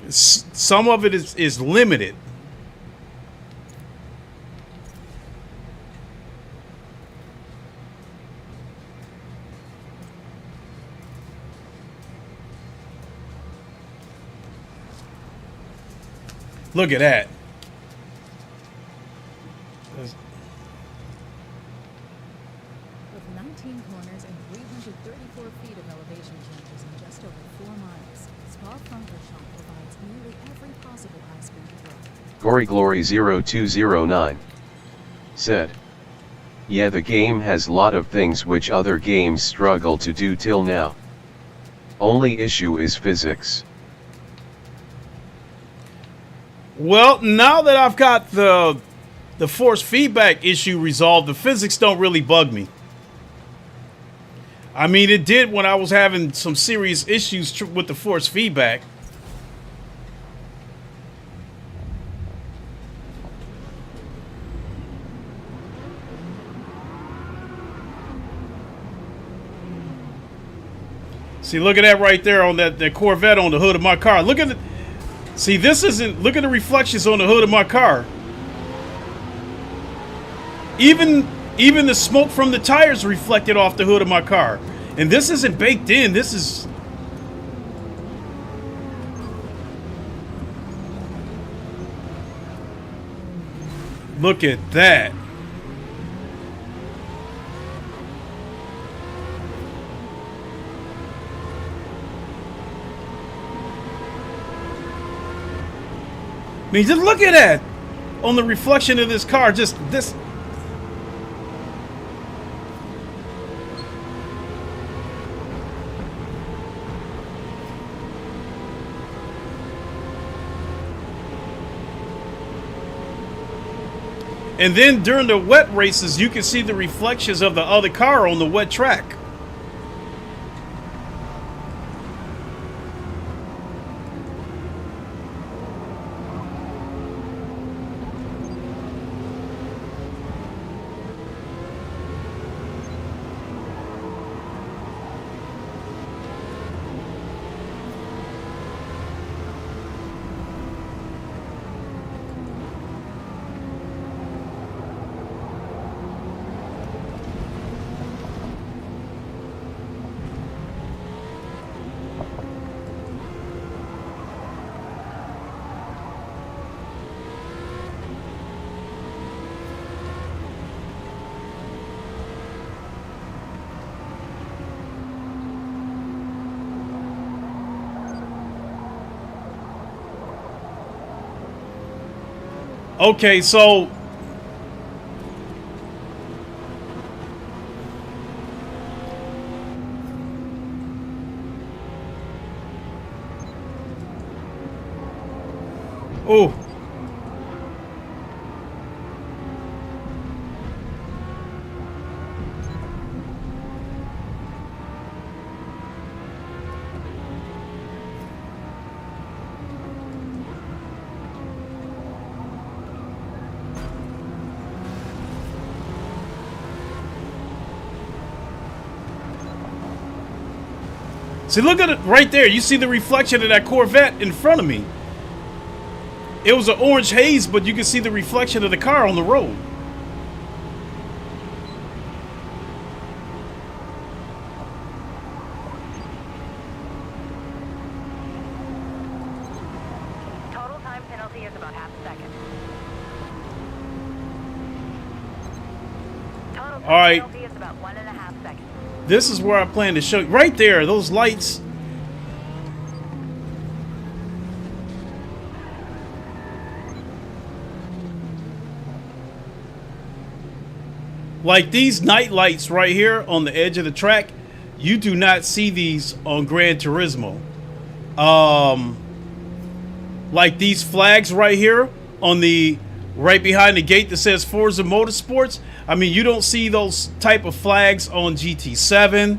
some of it is limited. Look at that. Our Funker shop provides nearly every possible high-speed thrill. Gory Glory 0209 said, "Yeah, the game has lot of things which other games struggle to do till now. Only issue is physics." Well, now that I've got the force feedback issue resolved, the physics don't really bug me. I mean, it did when I was having some serious issues with the force feedback. See, look at that right there on that Corvette on the hood of my car. Look at it. See, this isn't. Look at the reflections on the hood of my car. Even the smoke from the tires reflected off the hood of my car. And this isn't baked in. This is... Look at that. I mean, just look at that. On the reflection of this car, just this... And then during the wet races, you can see the reflections of the other car on the wet track. Okay, so oh, see, look at it right there. You see the reflection of that Corvette in front of me. It was an orange haze, but you can see the reflection of the car on the road. Total time penalty is about half a second. Total time All right. penalty is about 1.5 seconds. This is where I plan to show you. Right there, those lights. Like these night lights right here on the edge of the track, you do not see these on Gran Turismo. Like these flags right here on the right behind the gate that says Forza Motorsports. I mean, you don't see those type of flags on GT7.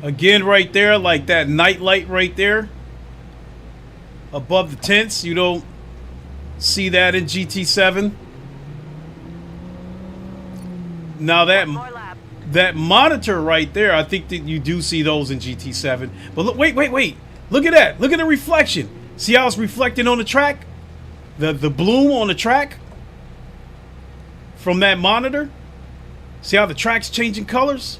Again, right there, like that night light right there above the tents, you don't see that in GT7. Now More laps. that monitor right there, I think that you do see those in GT7. But look, wait. Look at that. Look at the reflection. See how it's reflecting on the track? The bloom on the track from that monitor? See how the track's changing colors?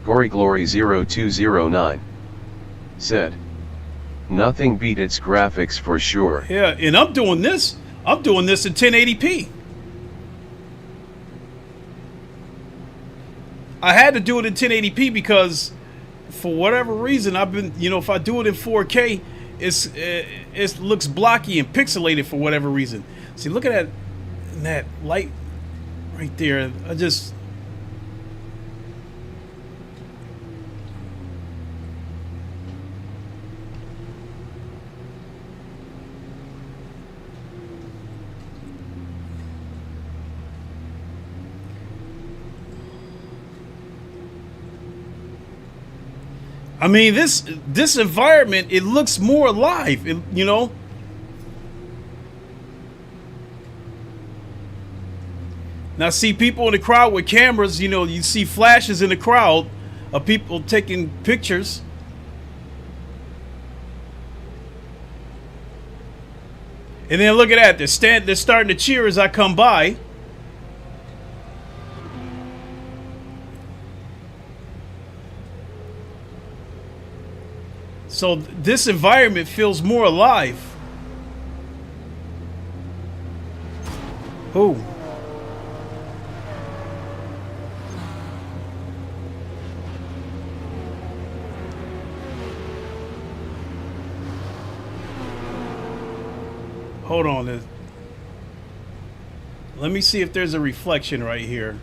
GoryGlory0209 said, nothing beat its graphics for sure. Yeah, and I'm doing this in 1080p. I had to do it in 1080p because for whatever reason I've been, if I do it in 4K, it looks blocky and pixelated for whatever reason. See, look at that light right there. I mean, this environment, it looks more alive, Now, see people in the crowd with cameras, you see flashes in the crowd of people taking pictures. And then look at that, they're starting to cheer as I come by. So this environment feels more alive. Oh. Hold on. Let me see if there's a reflection right here.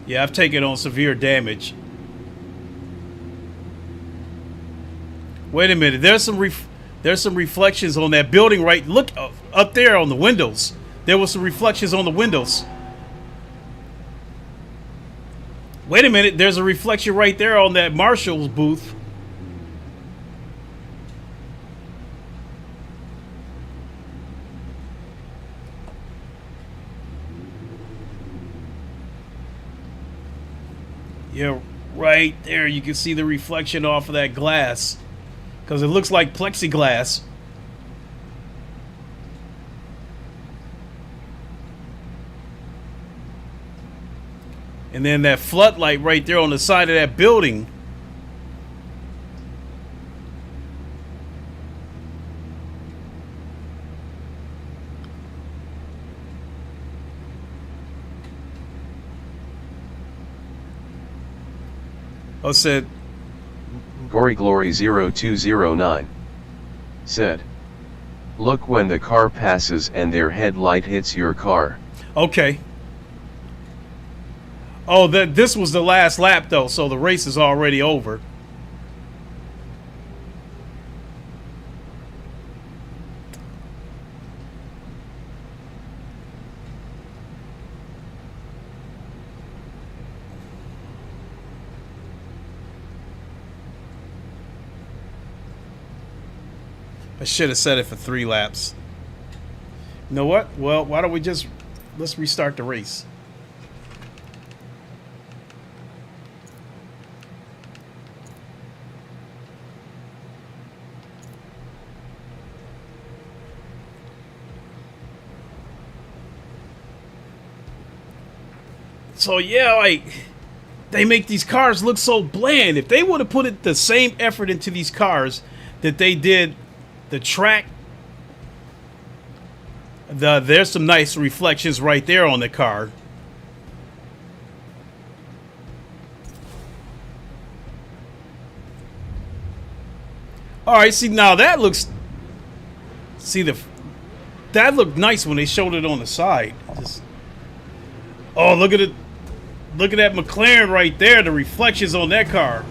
Yeah, I've taken on severe damage. Wait a minute. There's some reflections on that building right. Look up there on the windows. There was some reflections on the windows. Wait a minute. There's a reflection right there on that Marshall's booth. Yeah, right there. You can see the reflection off of that glass. Because it looks like plexiglass. And then that floodlight right there on the side of that building. I said, GoryGlory0209 said, look when the car passes and their headlight hits your car. okay. Oh, this was the last lap though, so the race is already over. I should have set it for 3 laps. You know what? Well, why don't we let's restart the race. So yeah, like, they make these cars look so bland. If they would have put the same effort into these cars that they did the track, there's some nice reflections right there on the car. All right, see now that looks, that looked nice when they showed it on the side. Oh, look at it. Look at that McLaren right there, the reflections on that car.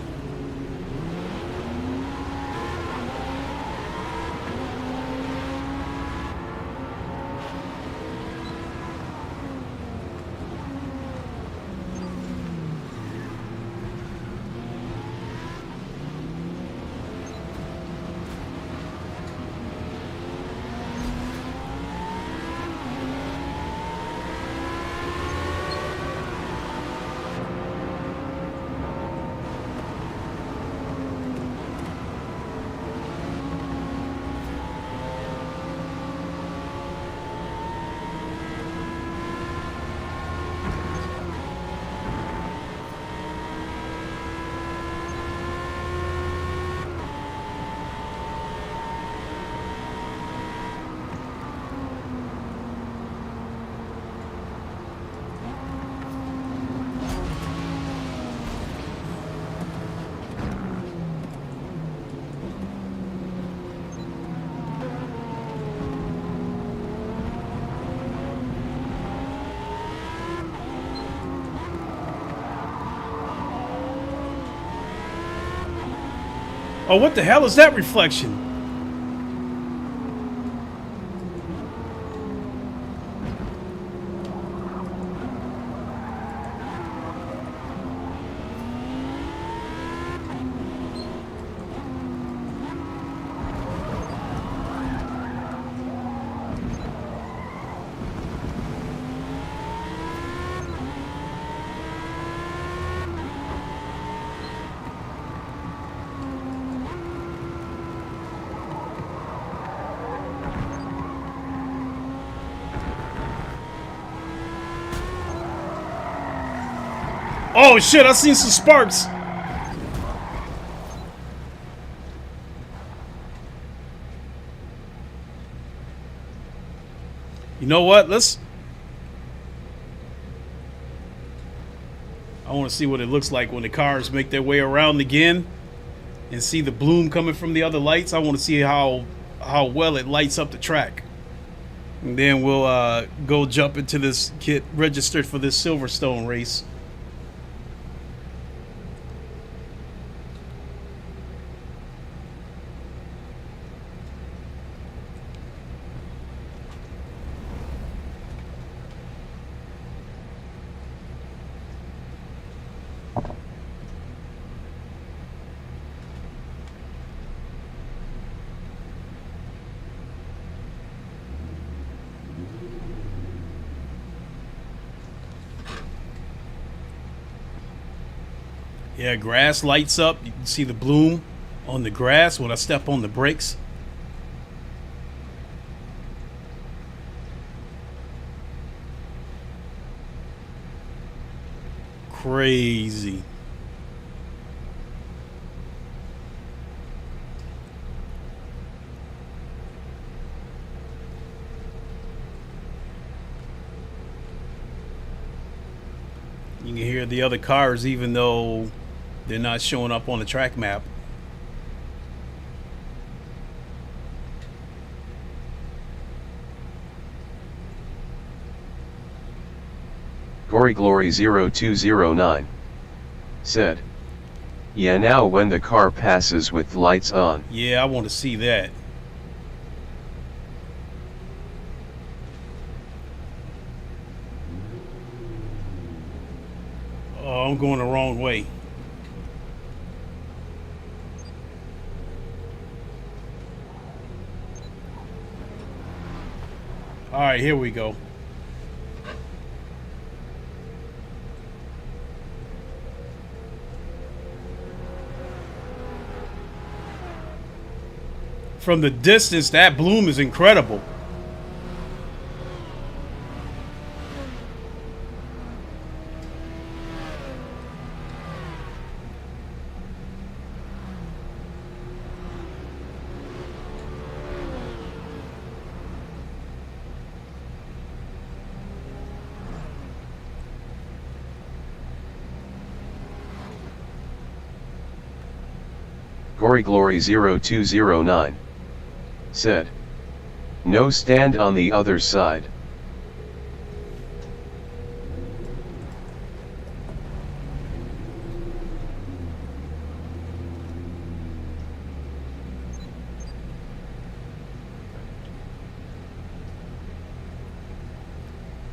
Oh, what the hell is that reflection? Oh shit, I seen some sparks. You know what? I want to see what it looks like when the cars make their way around again and see the bloom coming from the other lights. I want to see how well it lights up the track. And then we'll go jump into this kit registered for this Silverstone race. Yeah, grass lights up. You can see the bloom on the grass when I step on the brakes. Crazy. You can hear the other cars even though they're not showing up on the track map. Gory Glory 0209 said, "Yeah, now when the car passes with lights on." Yeah, I want to see that. Oh, I'm going the wrong way. All right, here we go. From the distance, that bloom is incredible. Gory Glory 0209 said, "No, stand on the other side."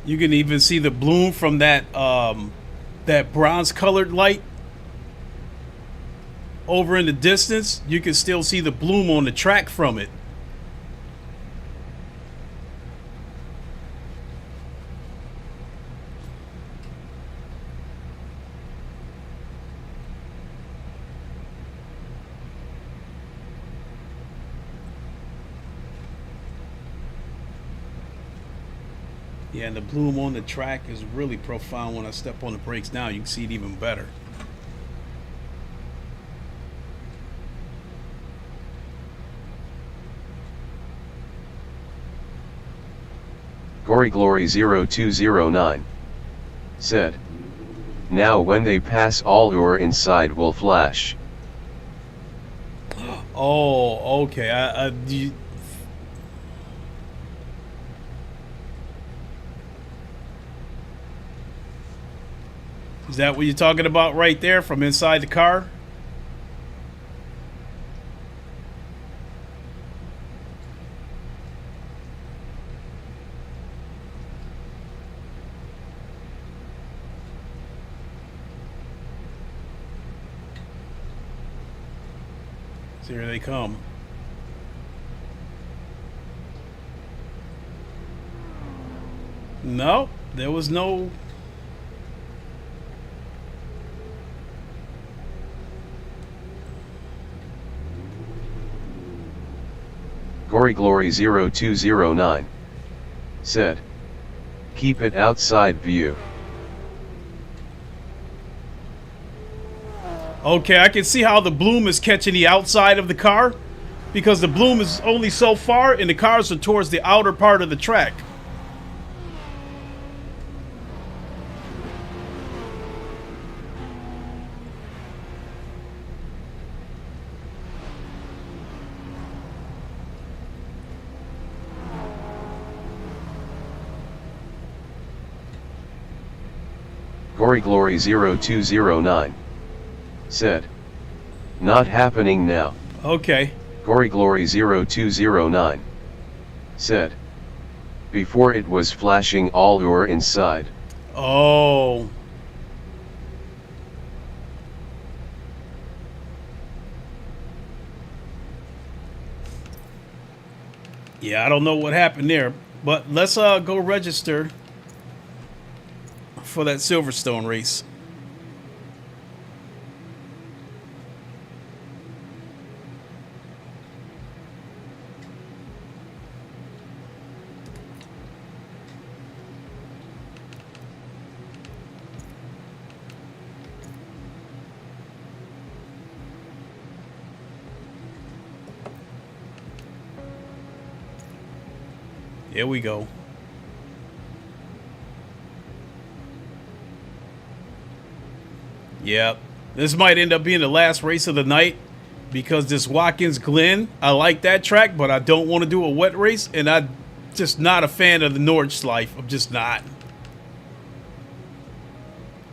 You can even see the bloom from that that bronze colored light over in the distance. You can still see the bloom on the track from it. Yeah, and the bloom on the track is really profound. When I step on the brakes now, you can see it even better. Gory Glory 0209 said, "Now when they pass, all who are inside will flash." Oh, okay. Is that what you're talking about right there from inside the car? So here they come. No, there was no. Gory Glory 0209 said, keep it outside view. Okay, I can see how the bloom is catching the outside of the car because the bloom is only so far and the cars are towards the outer part of the track. Gory Glory 0209 said, not happening now. Okay. Gory Glory 0209 said, before it was flashing all your inside. Oh. Yeah, I don't know what happened there, but let's go register for that Silverstone race. Here we go. Yep. This might end up being the last race of the night because this Watkins Glen, I like that track, but I don't want to do a wet race, and I'm just not a fan of the Nordschleife. I'm just not.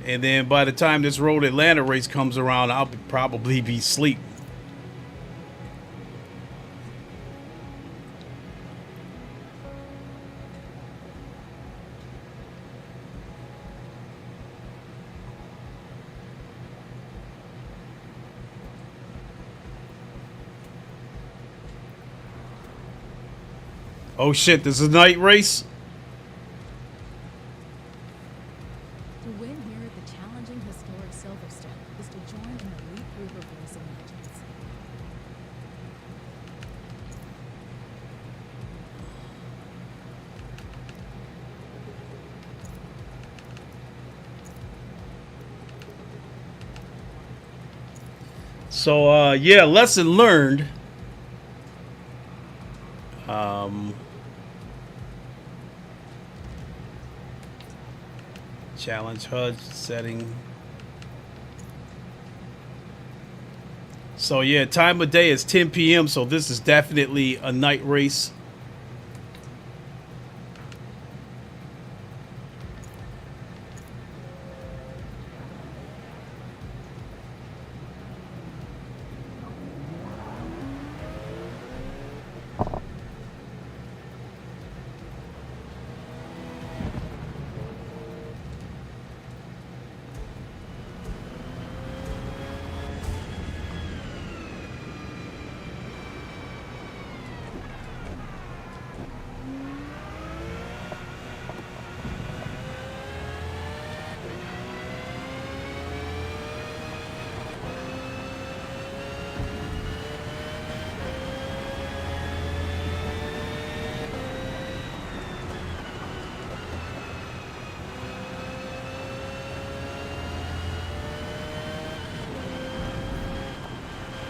And then by the time this Road Atlanta race comes around, I'll probably be asleep. Oh shit, this is a night race? To win here at the challenging historic Silverstone is to join an elite group of racing legends. So, yeah, lesson learned. Challenge HUD setting. So, yeah, time of day is 10 p.m., so this is definitely a night race.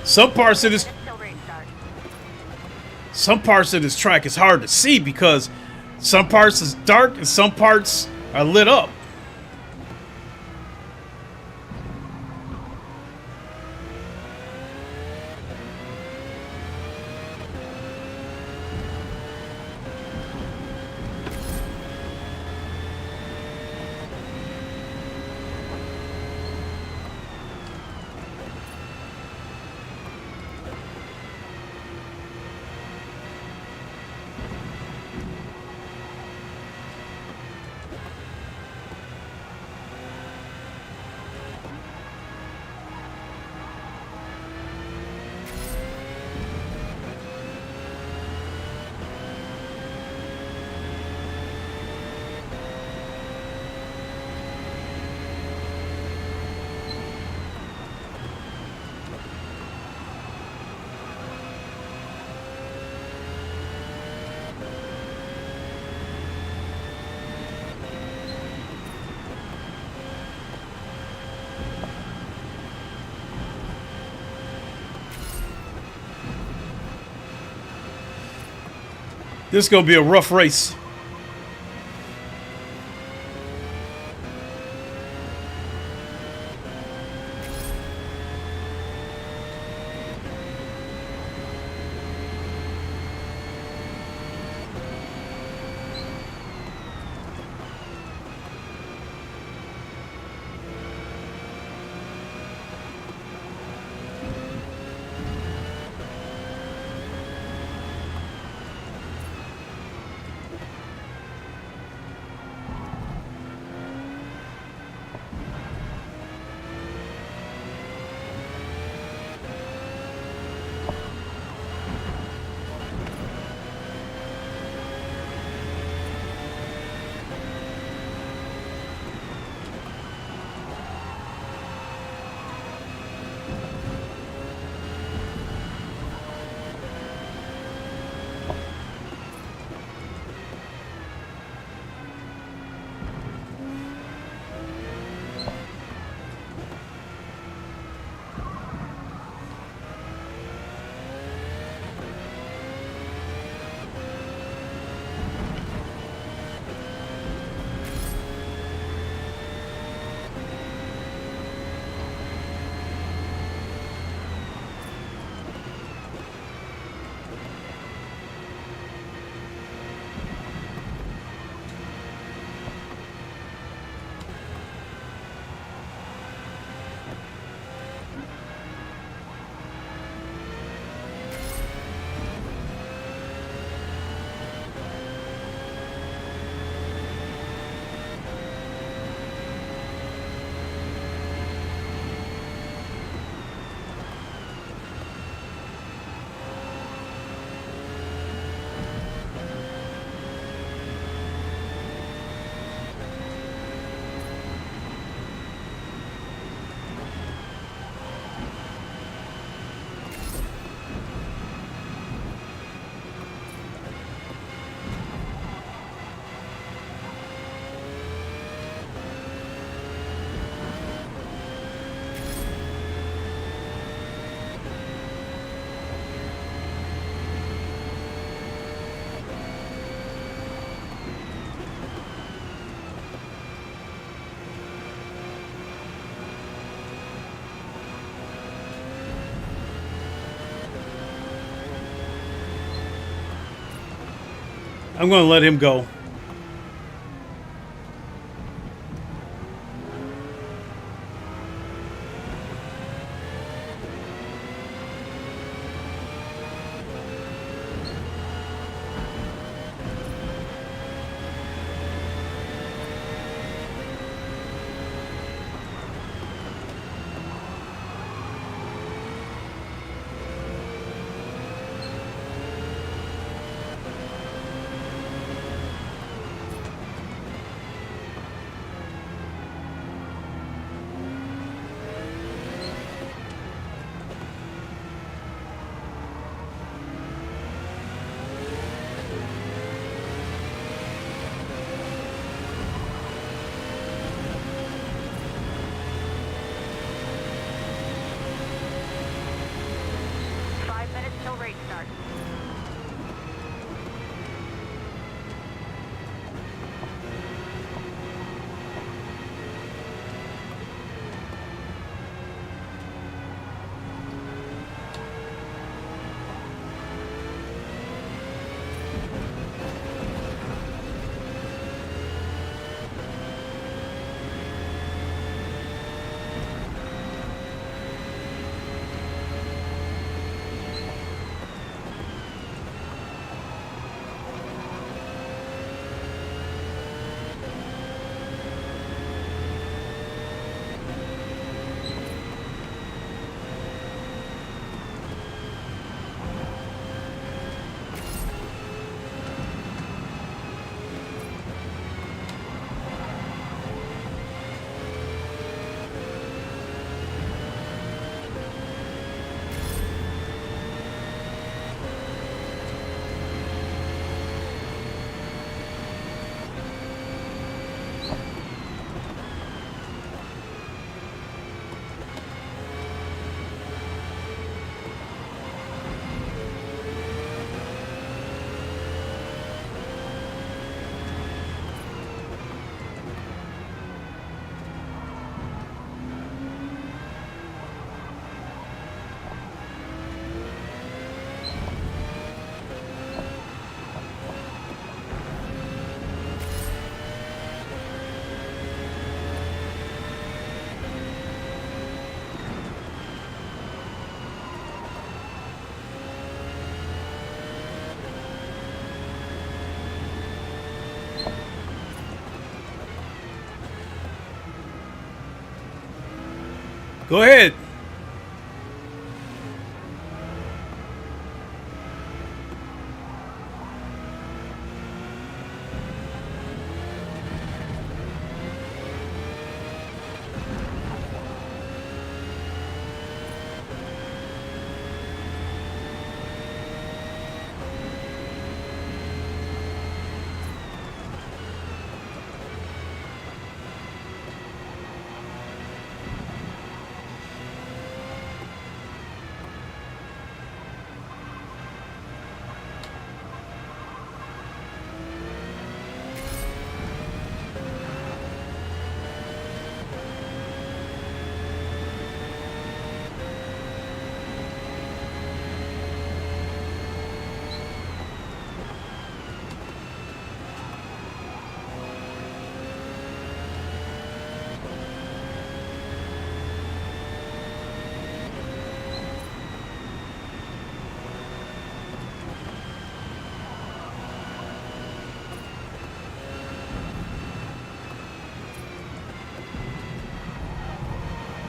Some parts of this track is hard to see because some parts is dark and some parts are lit up. This is going to be a rough race. I'm going to let him go. Race start. Go ahead.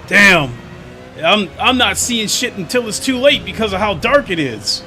Damn. I'm not seeing shit until it's too late because of how dark it is.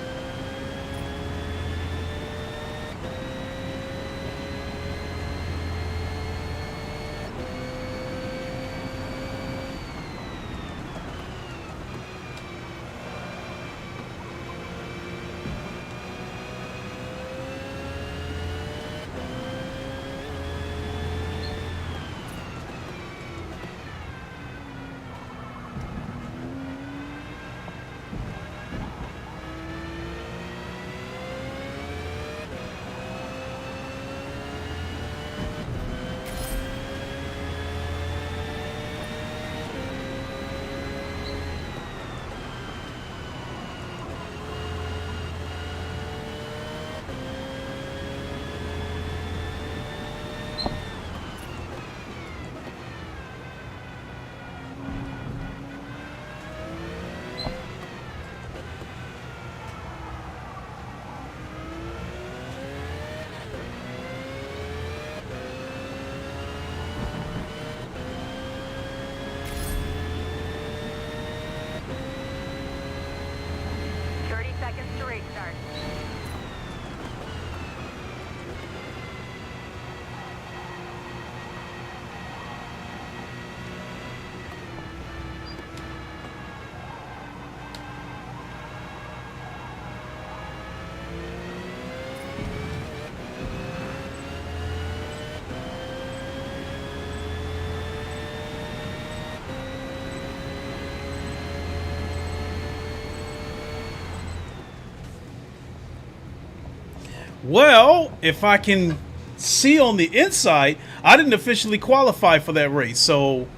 Well, if I can see on the inside, I didn't officially qualify for that race, so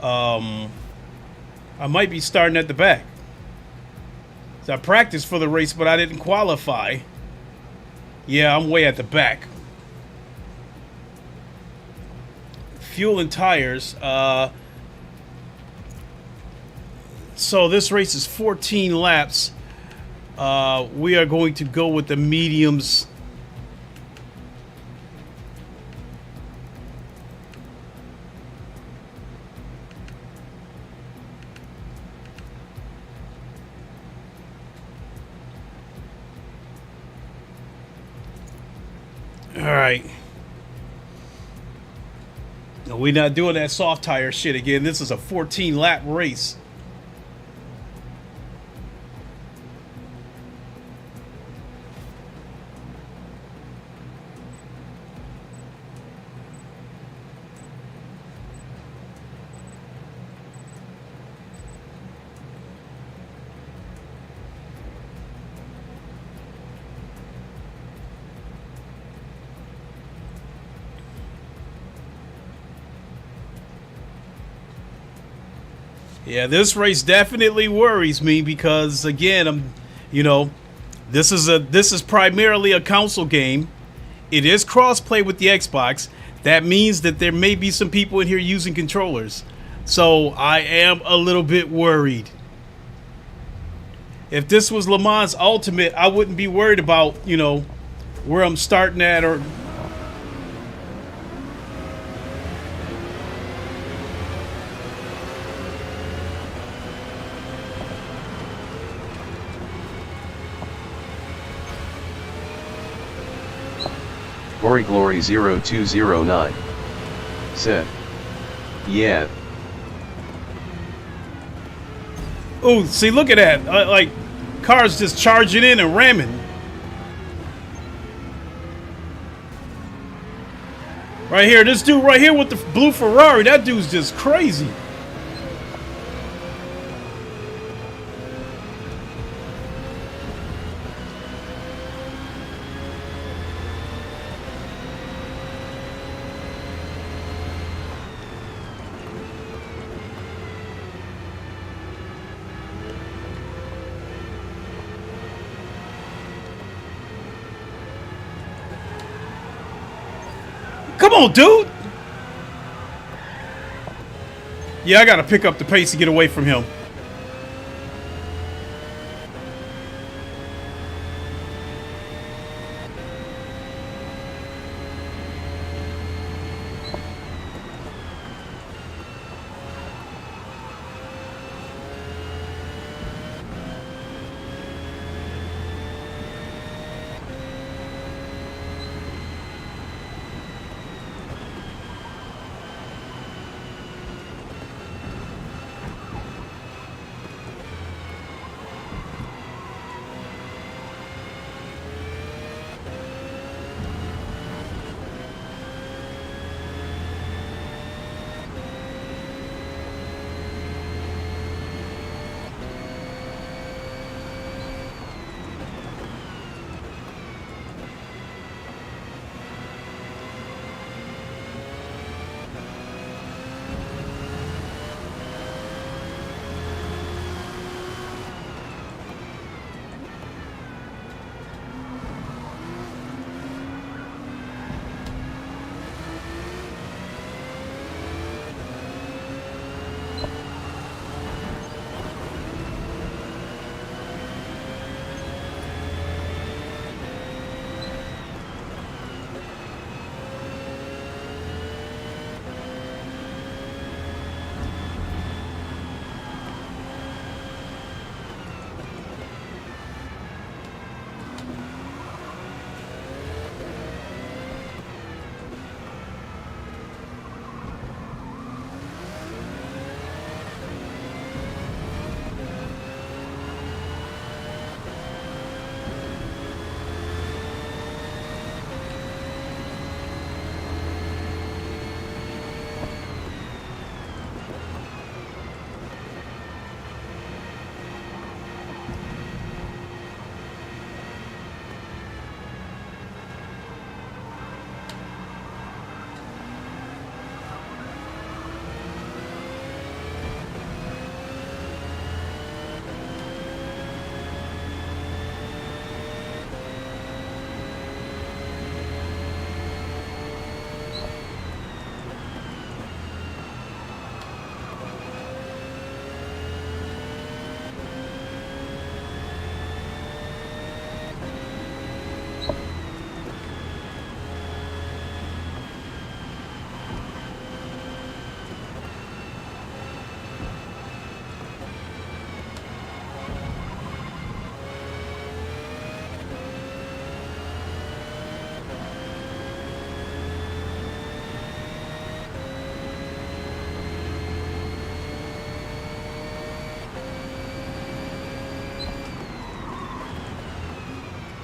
I might be starting at the back. So I practiced for the race, but I didn't qualify. Yeah, I'm way at the back. Fuel and tires. So this race is 14 laps. We are going to go with the mediums. All right. No, we're not doing that soft tire shit again. This is a 14 lap race. Yeah, this race definitely worries me because again, this is primarily a console game. It is cross-play with the Xbox. That means that there may be some people in here using controllers. So I am a little bit worried. If this was Le Mans Ultimate, I wouldn't be worried about, where I'm starting at or... GoryGlory0209 said, yeah. Oh, see, look at that. Like, cars just charging in and ramming. Right here, this dude right here with the blue Ferrari, that dude's just crazy. Come on, dude. Yeah, I gotta pick up the pace to get away from him.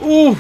Ooh.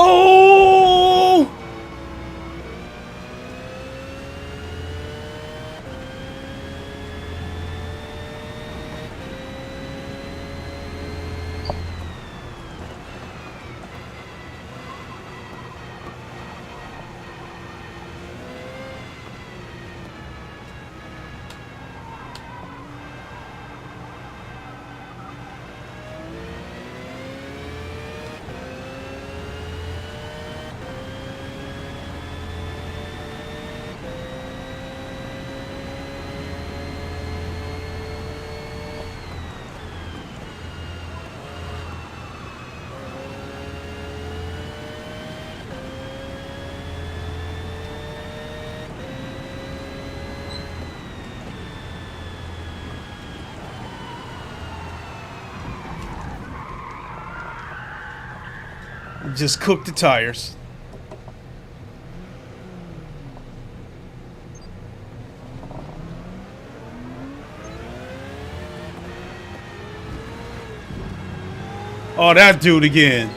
Oh! Just cook the tires. Oh, that dude again.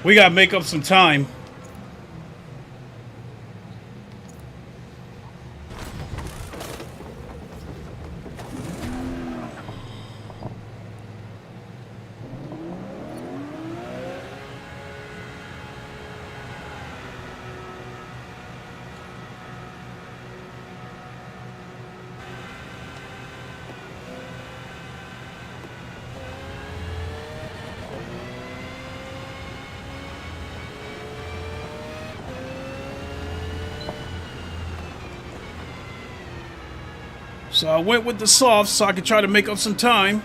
We gotta make up some time. So I went with the soft so I could try to make up some time.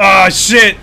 Ah, shit.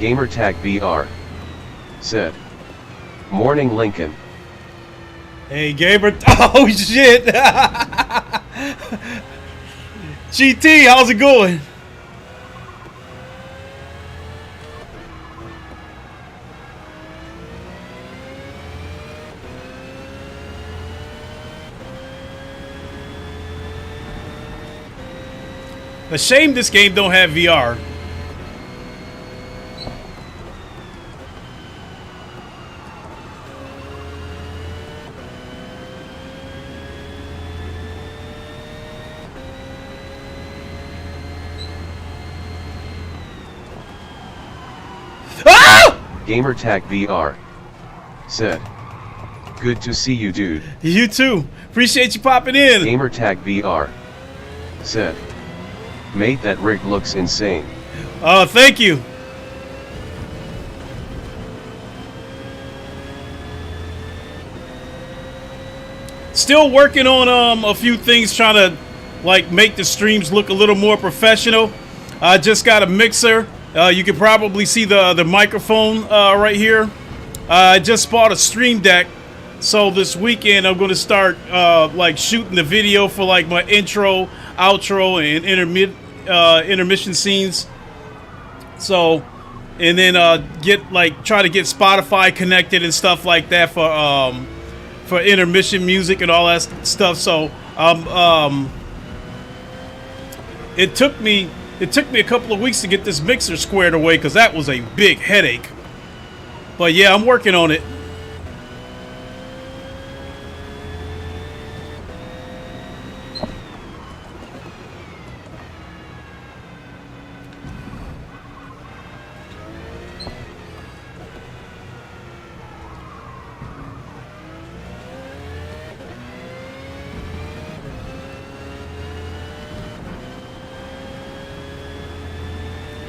Gamertag VR said, "Morning Lincoln." Hey, Gabriel. Oh, shit. GT, how's it going? A shame this game don't have VR. Gamertag VR said, "Good to see you, dude." You too. Appreciate you popping in. Gamertag VR said, "Mate, that rig looks insane." Oh, thank you. Still working on a few things, trying to like make the streams look a little more professional. I just got a mixer. You can probably see the microphone right here. I just bought a stream deck, so this weekend I'm going to start like shooting the video for like my intro, outro, and intermission scenes. So, and then try to get Spotify connected and stuff like that for intermission music and all that stuff. So it took me a couple of weeks to get this mixer squared away because that was a big headache. But yeah, I'm working on it.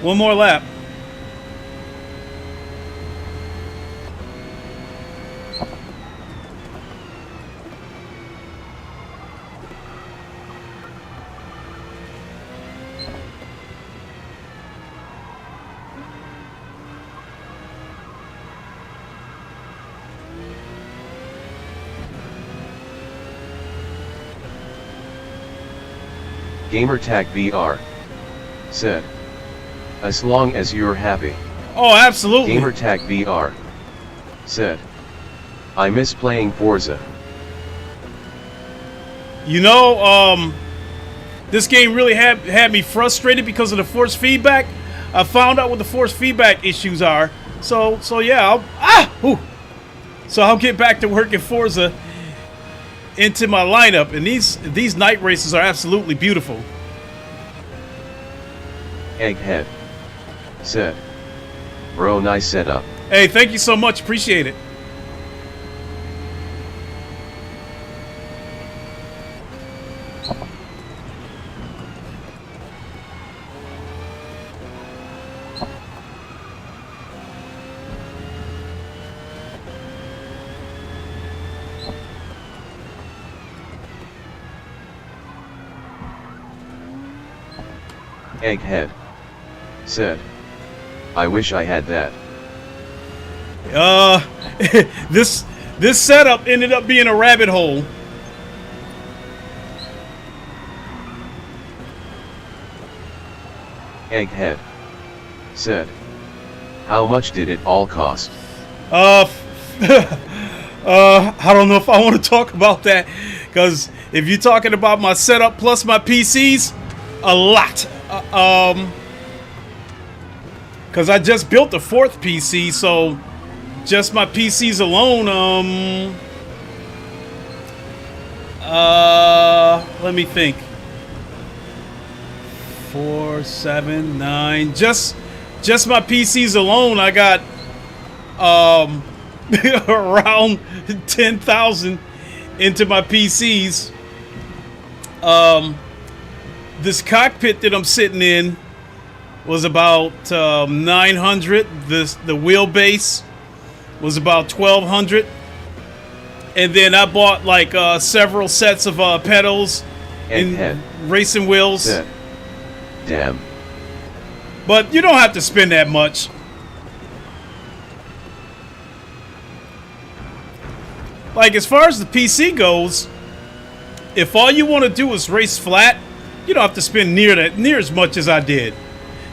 One more lap. Gamertag VR said, "As long as you're happy." Oh, absolutely. Gamertag VR said, "I miss playing Forza." You know, this game really had me frustrated because of the force feedback. I found out what the force feedback issues are. So yeah, So I'll get back to working Forza into my lineup, and these night races are absolutely beautiful. Egghead said, Bro, nice setup. Hey, thank you so much. Appreciate it. Egghead said, I wish I had that. This setup ended up being a rabbit hole. Egghead said, how much did it all cost? I don't know if I want to talk about that, because if you're talking about my setup plus my PCs, a lot. Because I just built a 4th PC, so just my PCs alone, let me think. 4, 7, 9. Just my PCs alone, I got around 10,000 into my PCs. This cockpit that I'm sitting in was about 900. The wheelbase was about 1,200, and then I bought like several sets of pedals and racing wheels. Damn. But you don't have to spend that much. Like, as far as the PC goes, if all you want to do is race flat, you don't have to spend near as much as I did.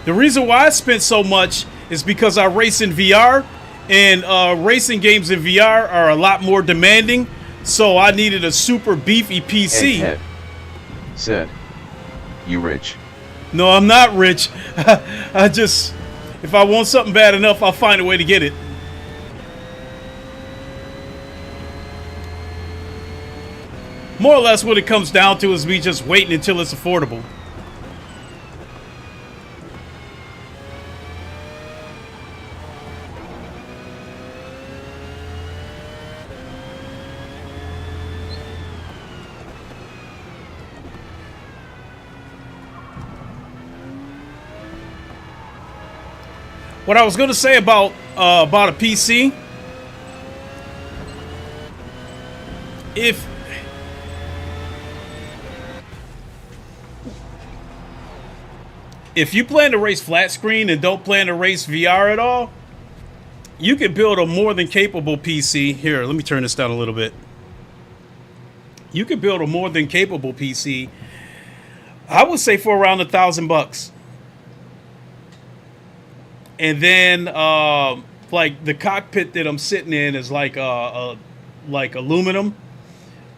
The reason why I spent so much is because I race in VR, and racing games in VR are a lot more demanding, so I needed a super beefy PC. Egghead said, you rich. No, I'm not rich. I just, if I want something bad enough, I'll find a way to get it. More or less what it comes down to is me just waiting until it's affordable. What I was going to say about a PC, if you plan to race flat screen and don't plan to race VR at all, you can build a more than capable PC. Here, let me turn this down a little bit. You can build a more than capable PC, I would say, for around $1,000. And then, like, the cockpit that I'm sitting in is like aluminum.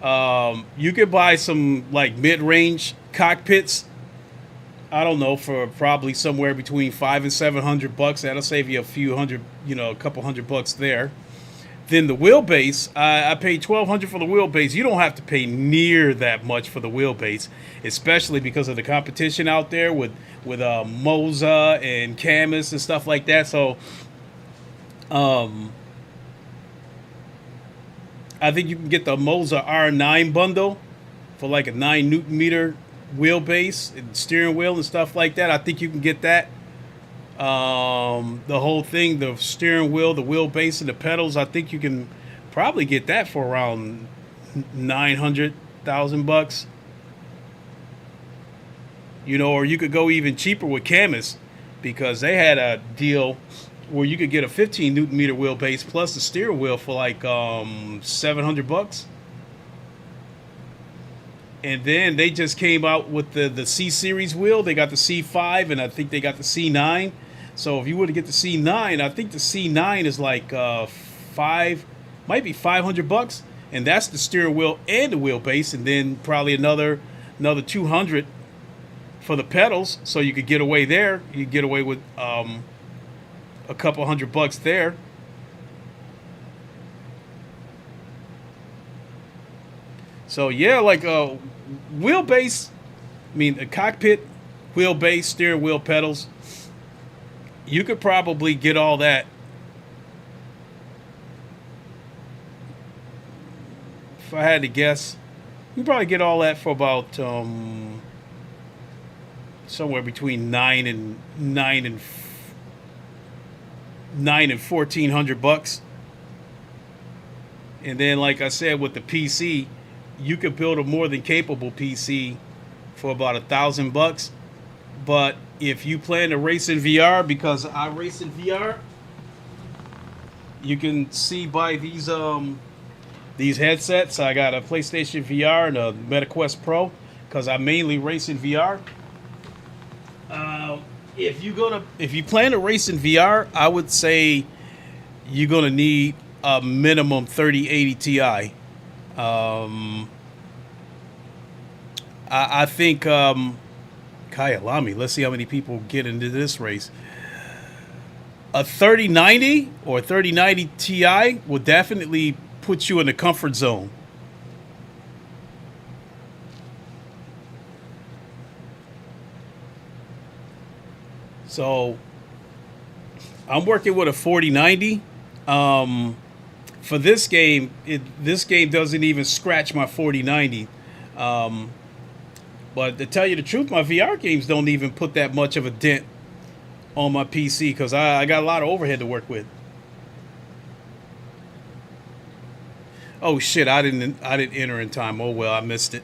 You could buy some like mid-range cockpits. I don't know, for probably somewhere between $500 and $700. That'll save you a few hundred, a couple $100 there. Then the wheelbase, I paid $1,200 for the wheelbase. You don't have to pay near that much for the wheelbase, especially because of the competition out there with Moza and Camus and stuff like that. So, I think you can get the Moza R9 bundle for like a 9 Newton meter wheelbase and steering wheel and stuff like that. I think you can get that. The whole thing, the steering wheel, the wheelbase, and the pedals, I think you can probably get that for around $900,000. Or you could go even cheaper with Camus, because they had a deal where you could get a 15 Newton meter wheelbase plus the steering wheel for like $700. And then they just came out with the C series wheel. They got the C5, and I think they got the C9. So if you were to get the C9, I think the C9 is like might be $500, and that's the steering wheel and the wheelbase, and then probably another $200 for the pedals. So you could get away there. You could get away with a couple $100 there. So yeah, like a wheelbase, a cockpit, wheelbase, steering wheel, pedals. you could probably get all that. If I had to guess, you probably get all that for about somewhere between nine and 1,400 bucks. And then, like I said, with the PC, you could build a more than capable PC for about $1,000. But if you plan to race in VR, because I race in VR, you can see by these headsets. I got a PlayStation VR and a MetaQuest Pro because I mainly race in VR. If you plan to race in VR, I would say you're gonna need a minimum 3080 Ti. I think Kyalami. Let's see how many people get into this race. A 3090 or 3090 Ti will definitely put you in the comfort zone. So I'm working with a 4090. For this game, this game doesn't even scratch my 4090. But to tell you the truth, my VR games don't even put that much of a dent on my PC because I got a lot of overhead to work with. Oh shit! I didn't enter in time. Oh well, I missed it.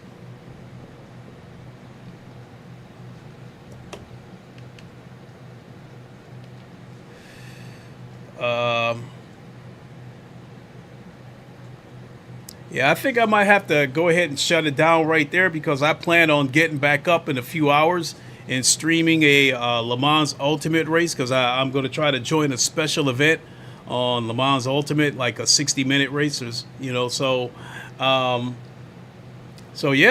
Yeah, I think I might have to go ahead and shut it down right there because I plan on getting back up in a few hours and streaming a Le Mans Ultimate race because I'm going to try to join a special event on Le Mans Ultimate, like a 60-minute racers, So yeah,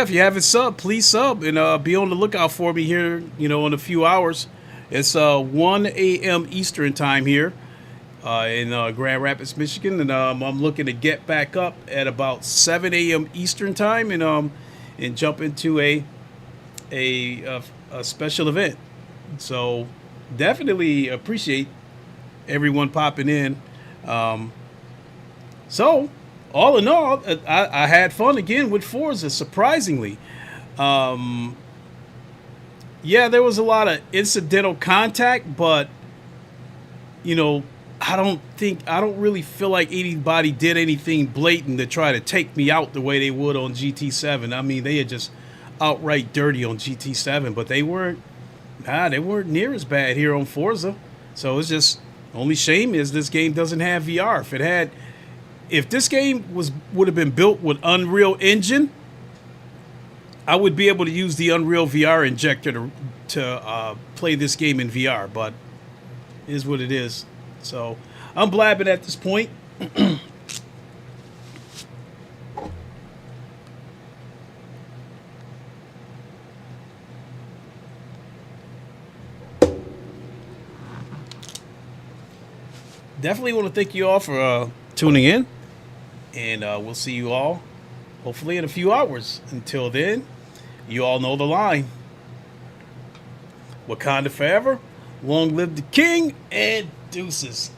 if you haven't subbed, please sub and be on the lookout for me here, in a few hours. It's 1 a.m. Eastern time here. In Grand Rapids, Michigan, and I'm looking to get back up at about 7 a.m. Eastern time, and jump into a special event. So definitely appreciate everyone popping in. So all in all, I had fun again with Forza. Surprisingly, yeah, there was a lot of incidental contact, but I don't really feel like anybody did anything blatant to try to take me out the way they would on GT7. I mean, they are just outright dirty on GT7, but they weren't near as bad here on Forza. So it's just, only shame is this game doesn't have VR. If this game would have been built with Unreal Engine, I would be able to use the Unreal VR injector to play this game in VR, but it is what it is. So I'm blabbing at this point. Definitely want to thank you all for tuning in. And we'll see you all hopefully in a few hours. Until then, you all know the line. Wakanda forever. Long live the king, and deuces.